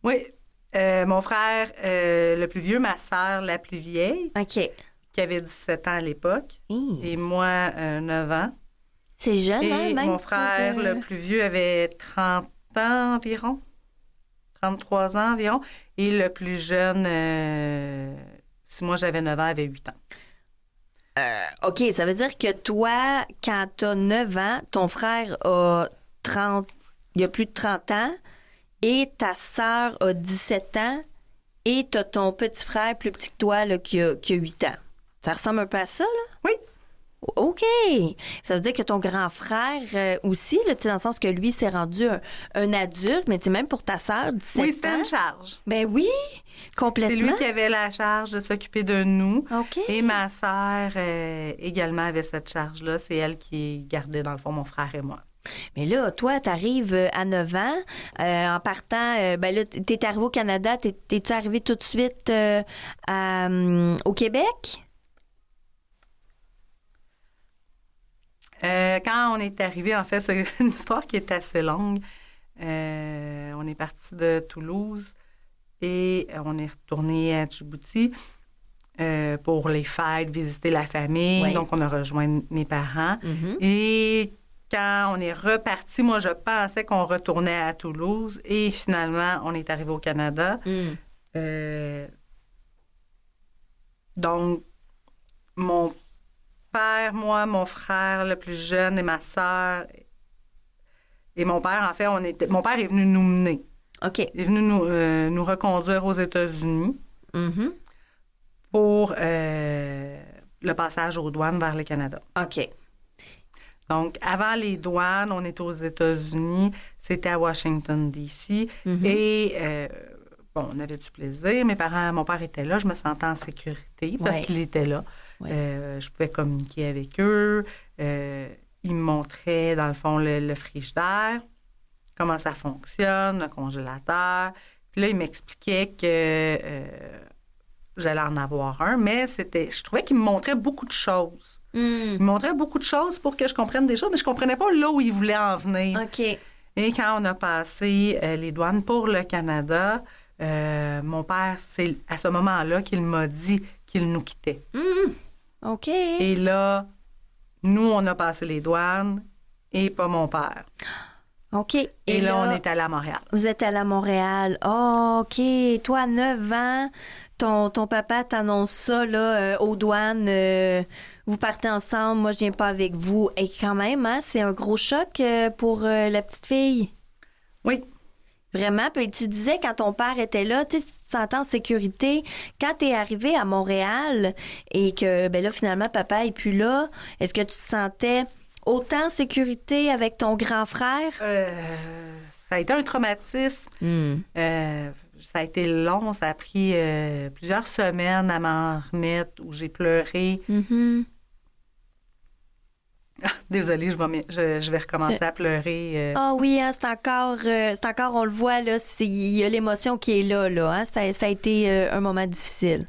Oui. Mon frère le plus vieux, ma sœur la plus vieille, OK. qui avait 17 ans à l'époque, Mmh. et moi, 9 ans. C'est jeune, hein, Et même? mon frère le plus vieux avait 30 ans environ, 33 ans environ, et le plus jeune, si moi j'avais 9 ans, avait 8 ans. OK, ça veut dire que toi, quand t'as 9 ans, ton frère a 30... Il a plus de 30 ans, et ta sœur a 17 ans, et t'as ton petit frère plus petit que toi là, qui a 8 ans. Ça ressemble un peu à ça, là? Oui. OK. Ça veut dire que ton grand frère aussi, là, dans le sens que lui s'est rendu un adulte, mais même pour ta sœur, 17 Oui, ans. c'était une charge. Ben oui, complètement. C'est lui qui avait la charge de s'occuper de nous. OK. Et ma sœur également avait cette charge-là. C'est elle qui gardait, dans le fond, mon frère et moi. Mais là, toi, t'arrives à 9 ans, en partant, ben là, t'es arrivé au Canada, t'es-tu arrivé tout de suite au Québec? Quand on est arrivé, en fait, c'est une histoire qui est assez longue. On est parti de Toulouse et on est retourné à Djibouti pour les fêtes, visiter la famille. Oui. Donc, on a rejoint mes parents. Mm-hmm. Et quand on est reparti, moi, je pensais qu'on retournait à Toulouse et finalement, on est arrivé au Canada. Donc, mon père, moi, mon frère le plus jeune et ma sœur et mon père, en fait, mon père est venu nous mener. OK. Il est venu nous reconduire aux États-Unis Mm-hmm. pour le passage aux douanes vers le Canada. OK. Donc, avant les douanes, on était aux États-Unis, c'était à Washington, D.C. Mm-hmm. Et, bon, on avait du plaisir. Mon père était là, je me sentais en sécurité parce Ouais. qu'il était là. Ouais. Je pouvais communiquer avec eux. Ils me montraient, dans le fond, le frigidaire, comment ça fonctionne, le congélateur. Puis là, ils m'expliquaient que j'allais en avoir un, mais je trouvais qu'ils me montraient beaucoup de choses. Ils me montraient beaucoup de choses pour que je comprenne des choses, mais je comprenais pas là où ils voulaient en venir. OK. Et quand on a passé les douanes pour le Canada, mon père, c'est à ce moment-là qu'il m'a dit qu'il nous quittait. OK. Et là, nous, on a passé les douanes et pas mon père. OK. Et là, on est allé à Montréal. Vous êtes allé à Montréal. Oh, OK. Toi, à 9 ans, ton papa t'annonce ça, là, aux douanes. Vous partez ensemble, moi, je viens pas avec vous. Et quand même, hein, c'est un gros choc pour la petite fille. Oui. Vraiment. Puis tu disais, quand ton père était là, tu te sentais en sécurité. Quand tu es arrivé à Montréal et que, ben là, finalement, papa est plus là, est-ce que tu te sentais Autant sécurité avec ton grand frère? Ça a été un traumatisme. Ça a été long. Ça a pris plusieurs semaines à m'en remettre, où j'ai pleuré. Désolée, je vais recommencer à pleurer. Ah oui, hein, c'est encore, on le voit, là, il y a l'émotion qui est là, hein, ça a été un moment difficile.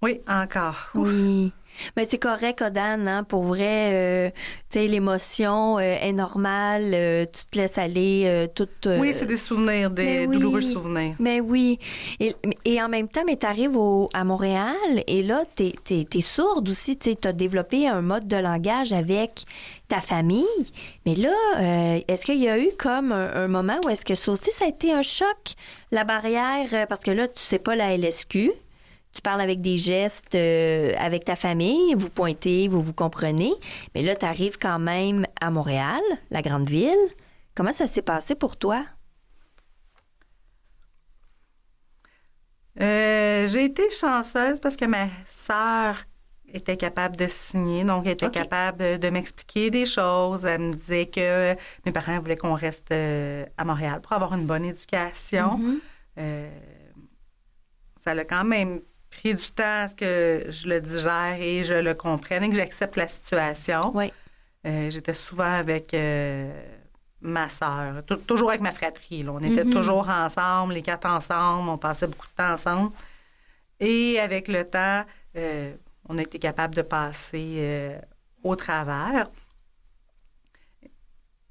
Oui, encore. Oui. Mais c'est correct, Odan, hein, pour vrai, tu sais, l'émotion est normale, tu te laisses aller, oui, c'est des souvenirs, des douloureux souvenirs. Mais oui. Et en même temps, mais t'arrives à Montréal et là, t'es sourde aussi, tu sais, t'as développé un mode de langage avec ta famille. Mais là, est-ce qu'il y a eu comme un moment où est-ce que ça aussi, ça a été un choc, la barrière, parce que là, tu sais pas la LSQ. Tu parles avec des gestes avec ta famille, vous pointez, vous comprenez. Mais là, tu arrives quand même à Montréal, la grande ville. Comment ça s'est passé pour toi? J'ai été chanceuse parce que ma sœur était capable de signer, donc elle était capable de m'expliquer des choses. Elle me disait que mes parents voulaient qu'on reste à Montréal pour avoir une bonne éducation. Ça l'a quand même pris du temps à ce que je le digère et je le comprenne et que j'accepte la situation. Oui. J'étais souvent avec ma sœur, toujours avec ma fratrie. Là. On était toujours ensemble, les 4 ensemble, on passait beaucoup de temps ensemble. Et avec le temps, on a été capable de passer au travers.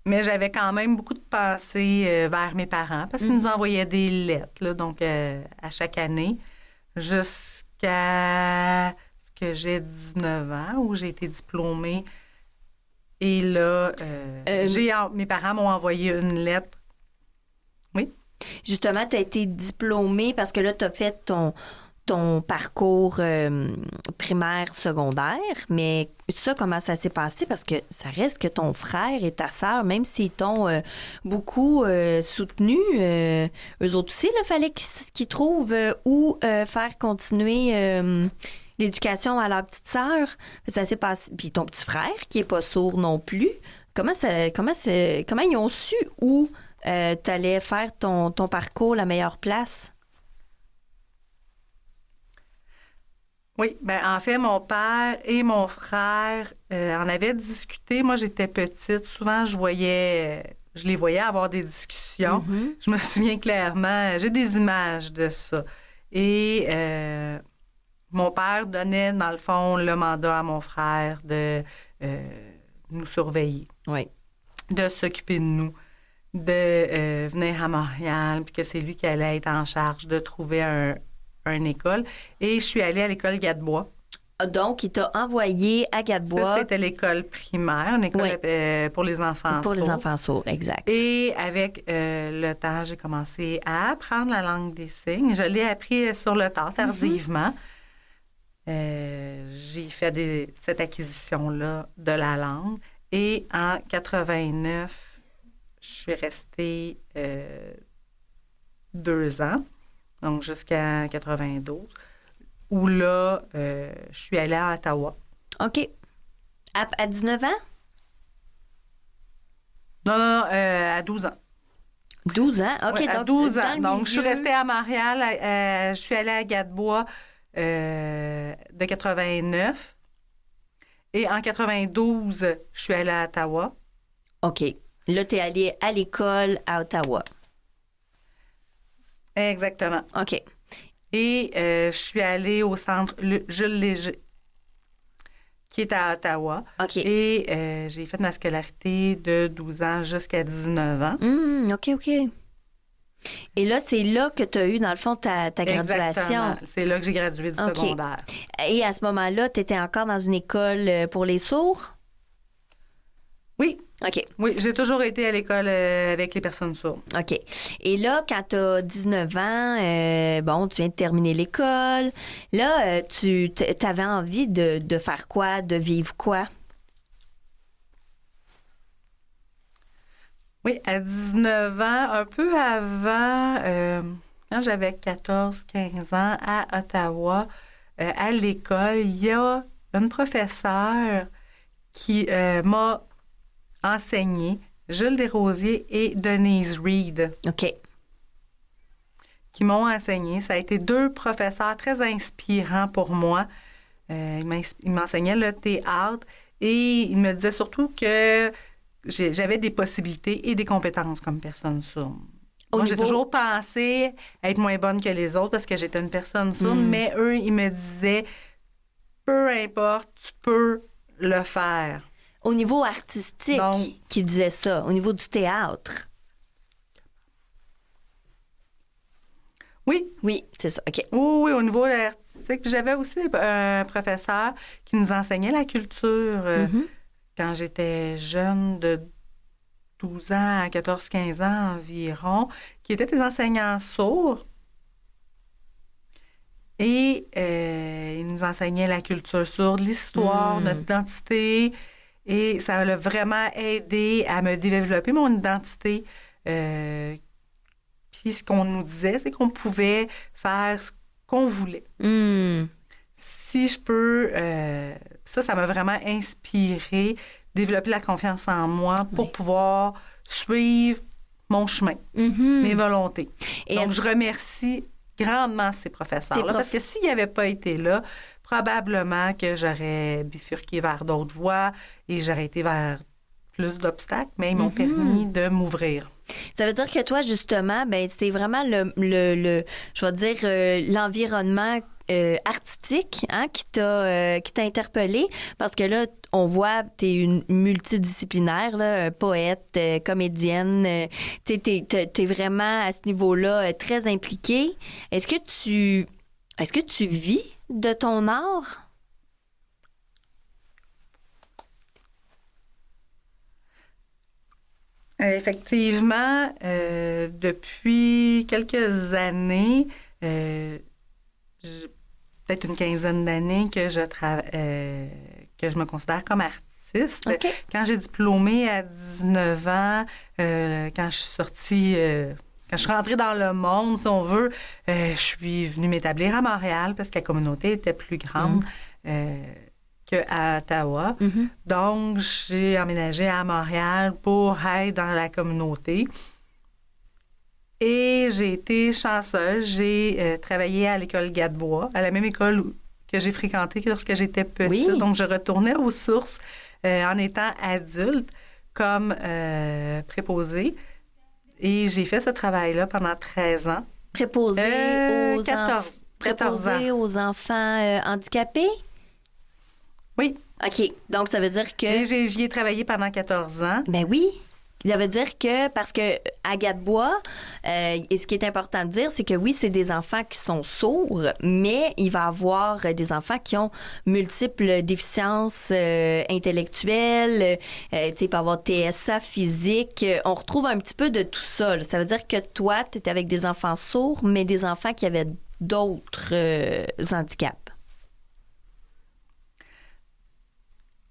Mais j'avais quand même beaucoup de pensées vers mes parents parce qu'ils nous envoyaient des lettres, là, donc à chaque année. Jusqu'à ce que j'ai 19 ans, où j'ai été diplômée. Et là, mes parents m'ont envoyé une lettre. Oui? Justement, tu as été diplômée parce que là, tu as fait ton parcours primaire, secondaire. Mais ça, comment ça s'est passé? Parce que ça reste que ton frère et ta sœur, même s'ils t'ont beaucoup soutenu, eux autres aussi, il fallait qu'ils trouvent où faire continuer l'éducation à leur petite sœur. Ça s'est passé. Puis ton petit frère, qui est pas sourd non plus, comment ils ont su où tu allais faire ton parcours, la meilleure place? Oui, bien, en fait, mon père et mon frère en avaient discuté. Moi, j'étais petite. Souvent, je les voyais avoir des discussions. Je me souviens clairement, j'ai des images de ça. Et mon père donnait, dans le fond, le mandat à mon frère de nous surveiller. Oui. De s'occuper de nous, de venir à Montréal, puis que c'est lui qui allait être en charge de trouver une école. Et je suis allée à l'école Gadebois. Donc, il t'a envoyé à Gadebois. Ça, c'était l'école primaire, une école pour les enfants sourds. Pour les enfants sourds, exact. Et avec le temps, j'ai commencé à apprendre la langue des signes. Je l'ai appris sur le tard, tardivement. J'ai fait cette acquisition-là de la langue. Et en 89, je suis restée 2 ans. Donc, jusqu'à 92, où là, je suis allée à Ottawa. OK. À 19 ans? Non, à 12 ans. 12 ans? OK, ouais, donc à 12 ans. Donc, milieu... je suis restée à Montréal. Je suis allée à Gadebois de 89. Et en 92, je suis allée à Ottawa. OK. Là, tu es allée à l'école à Ottawa. Exactement. OK. Et je suis allée au centre Jules Léger, qui est à Ottawa. OK. Et j'ai fait ma scolarité de 12 ans jusqu'à 19 ans. OK. Et là, c'est là que tu as eu, dans le fond, ta graduation. Exactement. C'est là que j'ai gradué du secondaire. Et à ce moment-là, tu étais encore dans une école pour les sourds? Oui. OK. Oui, j'ai toujours été à l'école avec les personnes sourdes. OK. Et là, quand tu as 19 ans, tu viens de terminer l'école. Là, tu avais envie de faire quoi, de vivre quoi? Oui, à 19 ans, un peu avant, quand j'avais 14-15 ans, à Ottawa, à l'école, il y a une professeure qui m'a enseigné, Jules Desrosiers et Denise Reed, OK. qui m'ont enseigné. Ça a été 2 professeurs très inspirants pour moi. Ils m'enseignaient le théâtre et ils me disaient surtout que j'avais des possibilités et des compétences comme personne sourde. Moi, j'ai toujours pensé être moins bonne que les autres parce que j'étais une personne sourde, mais eux, ils me disaient, peu importe, tu peux le faire. Au niveau artistique, Donc, qui disait ça, au niveau du théâtre. Oui. Oui, c'est ça, OK. Oui, au niveau artistique. J'avais aussi un professeur qui nous enseignait la culture quand j'étais jeune, de 12 ans à 14-15 ans environ, qui étaient des enseignants sourds. Et ils nous enseignaient la culture sourde, l'histoire, notre identité. Et ça m'a vraiment aidé à me développer mon identité. Puis ce qu'on nous disait, c'est qu'on pouvait faire ce qu'on voulait. Si je peux... ça m'a vraiment inspiré, développer la confiance en moi pour pouvoir suivre mon chemin, mes volontés. Et donc, je remercie grandement ces professeurs-là, parce que s'ils n'avaient pas été là, probablement que j'aurais bifurqué vers d'autres voies et j'aurais été vers plus d'obstacles, mais ils m'ont permis de m'ouvrir. Ça veut dire que toi, justement, ben c'est vraiment je vais dire, l'environnement artistique qui t'a interpellé, parce que là, on voit, tu es une multidisciplinaire, là, poète, comédienne, tu es vraiment à ce niveau-là très impliquée. Est-ce que tu vis de ton art? Effectivement, depuis quelques années, peut-être une quinzaine d'années que je me considère comme artiste. Okay. Quand j'ai diplômé à 19 ans, quand je suis sortie, quand je suis rentrée dans le monde, si on veut, je suis venue m'établir à Montréal parce que la communauté était plus grande qu'à Ottawa. Donc, j'ai emménagé à Montréal pour être dans la communauté. Et j'ai été chanceuse. J'ai travaillé à l'école Gadebois, à la même école que j'ai fréquentée lorsque j'étais petite. Oui. Donc, je retournais aux sources en étant adulte comme préposée. Et j'ai fait ce travail-là pendant 13 ans. Préposée aux 14 ans. aux enfants handicapés? Oui. OK. Donc, ça veut dire que... Et j'y ai travaillé pendant 14 ans. Ben oui. Ça veut dire que, parce que à Gadebois, et ce qui est important de dire, c'est que oui, c'est des enfants qui sont sourds, mais il va y avoir des enfants qui ont multiples déficiences intellectuelles, tu sais, il peut y avoir TSA physique. On retrouve un petit peu de tout ça, là. Ça veut dire que toi, tu étais avec des enfants sourds, mais des enfants qui avaient d'autres handicaps.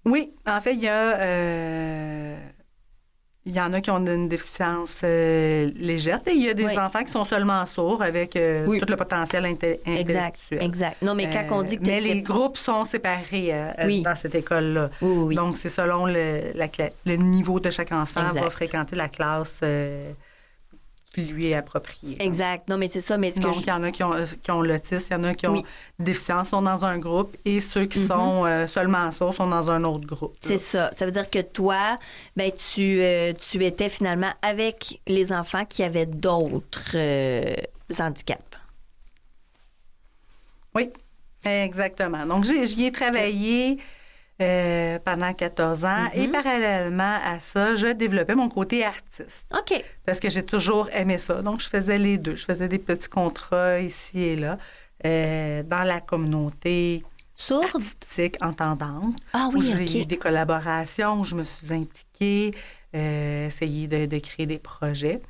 Oui, en fait, il y en a qui ont une déficience légère et il y a des enfants qui sont seulement sourds avec tout le potentiel intellectuel. Exact. Non, mais quand on dit que... Mais les groupes sont séparés dans cette école-là. Oui. Donc, c'est selon le niveau de chaque enfant va fréquenter la classe qui lui est appropriée. Exact. Non, mais c'est ça. Mais donc, il y en a qui ont l'autisme, il y en a qui ont des déficiences, sont dans un groupe, et ceux qui sont seulement sourds sont dans un autre groupe. C'est ça. Ça veut dire que toi, ben, tu étais finalement avec les enfants qui avaient d'autres handicaps. Oui, exactement. Donc, j'y ai travaillé pendant 14 ans et parallèlement à ça, je développais mon côté artiste. OK. Parce que j'ai toujours aimé ça. Donc, je faisais les deux. Je faisais des petits contrats ici et là dans la communauté artistique entendante. Ah oui, où j'ai eu des collaborations, où je me suis impliquée, essayé de créer des projets.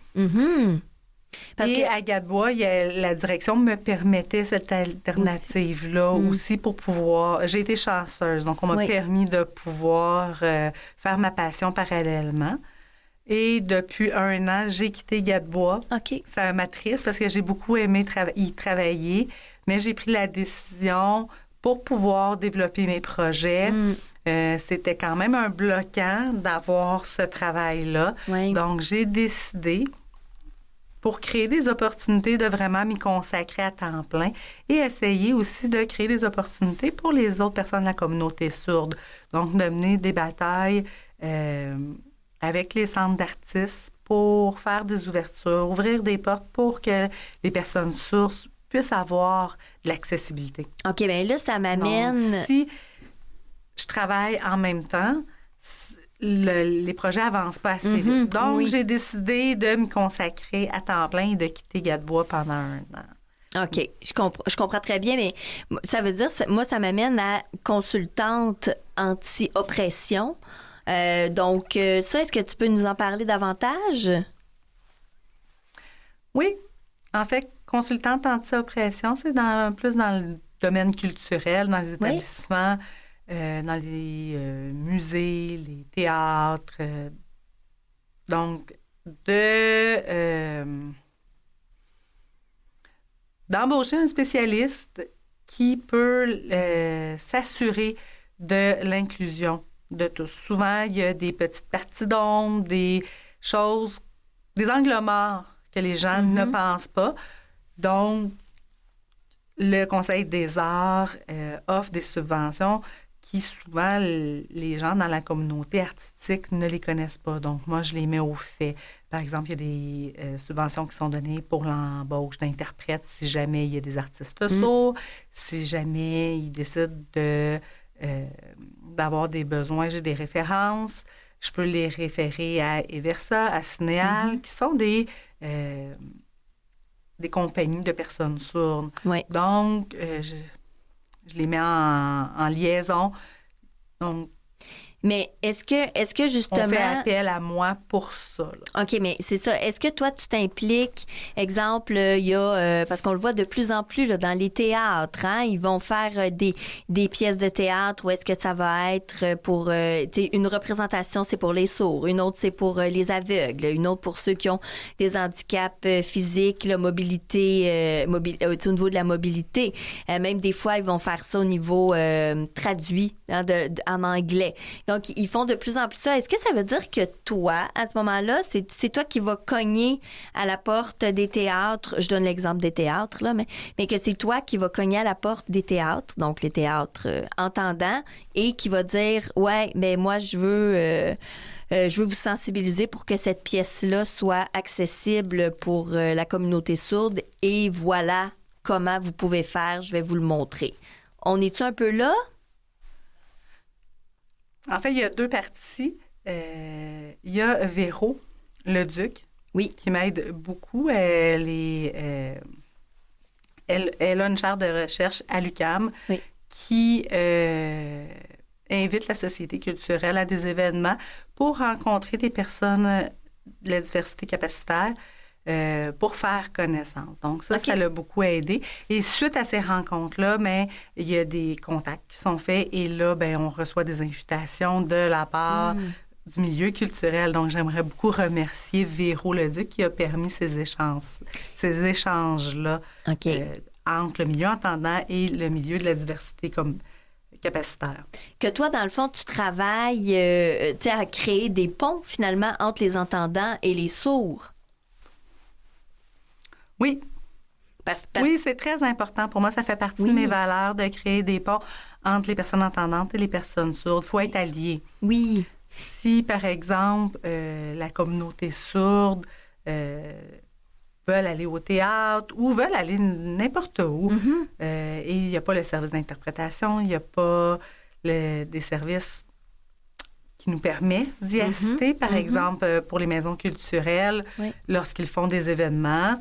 À Gadebois, la direction me permettait cette alternative-là aussi pour pouvoir... J'ai été chanceuse, donc on m'a permis de pouvoir faire ma passion parallèlement. Et depuis 1 an, j'ai quitté Gadebois. OK. Ça m'attriste parce que j'ai beaucoup aimé y travailler, mais j'ai pris la décision pour pouvoir développer mes projets C'était quand même un bloquant d'avoir ce travail-là. Oui. Donc, j'ai décidé, pour créer des opportunités, de vraiment m'y consacrer à temps plein et essayer aussi de créer des opportunités pour les autres personnes de la communauté sourde. Donc, de mener des batailles avec les centres d'artistes pour faire des ouvertures, ouvrir des portes pour que les personnes sourdes puissent avoir de l'accessibilité. OK, bien là, ça m'amène... Donc, si je travaille en même temps, les projets n'avancent pas assez vite. Donc, oui. j'ai décidé de me consacrer à temps plein et de quitter Gadebois pendant 1 an. OK, je comprends très bien, mais ça veut dire, moi, ça m'amène à consultante anti-oppression. Donc, ça, est-ce que tu peux nous en parler davantage? Oui. En fait, consultante anti-oppression, c'est plus dans le domaine culturel, dans les établissements, dans les musées, les théâtres. Donc, d'embaucher un spécialiste qui peut s'assurer de l'inclusion de tous. Souvent, il y a des petites parties d'ombre, des choses, des angles morts que les gens ne pensent pas. Donc, le Conseil des arts offre des subventions qui, souvent, les gens dans la communauté artistique ne les connaissent pas. Donc, moi, je les mets au fait. Par exemple, il y a des subventions qui sont données pour l'embauche d'interprètes si jamais il y a des artistes sourds, si jamais ils décident d'avoir des besoins, j'ai des références. Je peux les référer à Eversa, à Cinéal, qui sont des compagnies de personnes sourdes. Oui. Donc, je les mets en liaison. Donc, mais est-ce que justement... on fait appel à moi pour ça. Là. OK, mais c'est ça. Est-ce que toi, tu t'impliques? Exemple, il y a... parce qu'on le voit de plus en plus là, dans les théâtres, hein? Ils vont faire des pièces de théâtre où est-ce que ça va être pour... tu sais, une représentation, c'est pour les sourds. Une autre, c'est pour les aveugles. Une autre pour ceux qui ont des handicaps physiques, la mobilité... au niveau de la mobilité. Même des fois, ils vont faire ça au niveau traduit hein, en anglais. Donc, ils font de plus en plus ça. Est-ce que ça veut dire que toi, à ce moment-là, c'est toi qui vas cogner à la porte des théâtres? Je donne l'exemple des théâtres, là, mais que c'est toi qui vas cogner à la porte des théâtres, donc les théâtres entendants, et qui va dire, ouais, mais moi, je veux vous sensibiliser pour que cette pièce-là soit accessible pour la communauté sourde, et voilà comment vous pouvez faire, je vais vous le montrer. On est-tu un peu là? En fait, il y a 2 parties. Il y a Véro Leduc, qui m'aide beaucoup. Elle a une chaire de recherche à l'UQAM qui invite la société culturelle à des événements pour rencontrer des personnes de la diversité capacitaire pour faire connaissance. Donc, ça l'a beaucoup aidé. Et suite à ces rencontres-là, il y a des contacts qui sont faits et là, on reçoit des invitations de la part du milieu culturel. Donc, j'aimerais beaucoup remercier Véro Leduc qui a permis ces échanges-là entre le milieu entendant et le milieu de la diversité comme capacitaire. Que toi, dans le fond, tu travailles à créer des ponts, finalement, entre les entendants et les sourds. Oui. Oui, c'est très important. Pour moi, ça fait partie de mes valeurs de créer des ponts entre les personnes entendantes et les personnes sourdes. Il faut être allié. Oui. Si, par exemple, la communauté sourde veulent aller au théâtre ou veulent aller n'importe où, et il n'y a pas le service d'interprétation, il n'y a pas des services qui nous permet d'y assister, par exemple, pour les maisons culturelles, lorsqu'ils font des événements,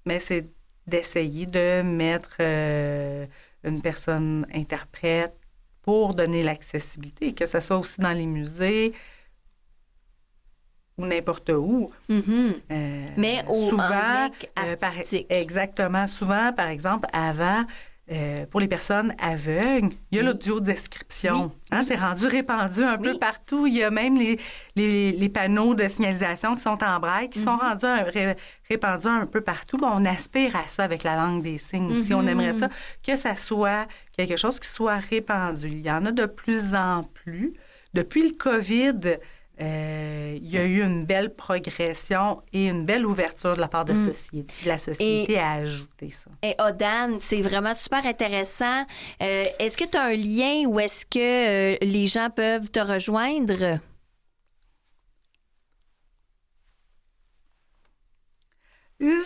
mais c'est d'essayer de mettre une personne interprète pour donner l'accessibilité, que ce soit aussi dans les musées ou n'importe où. Mais souvent, artistique. exactement. Souvent, par exemple, avant, pour les personnes aveugles, il y a l'audio-description. C'est rendu répandu un peu partout. Il y a même les panneaux de signalisation qui sont en braille, qui sont rendus répandus un peu partout. Bon, on aspire à ça avec la langue des signes aussi. On aimerait ça que ça soit quelque chose qui soit répandu. Il y en a de plus en plus. Depuis le COVID, il y a eu une belle progression et une belle ouverture de la part de la société à ajouter ça. Et Odane, c'est vraiment super intéressant. Est-ce que tu as un lien ou est-ce que les gens peuvent te rejoindre?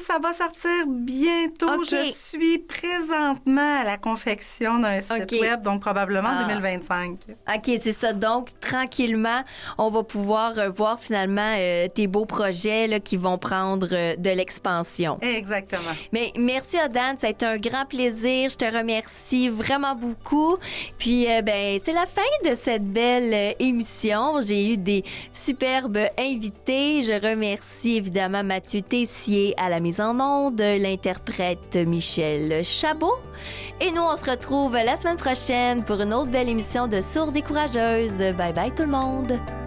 Ça va sortir bientôt. Okay. Je suis présentement à la confection d'un site web, donc probablement en 2025. OK, c'est ça. Donc, tranquillement, on va pouvoir voir finalement tes beaux projets là, qui vont prendre de l'expansion. Exactement. Mais merci, Odane. Ça a été un grand plaisir. Je te remercie vraiment beaucoup. Puis, c'est la fin de cette belle émission. J'ai eu des superbes invités. Je remercie évidemment Mathieu Tessier à la mise en onde, l'interprète Michel Chabot. Et nous, on se retrouve la semaine prochaine pour une autre belle émission de Sourdes et Courageuses. Bye bye tout le monde!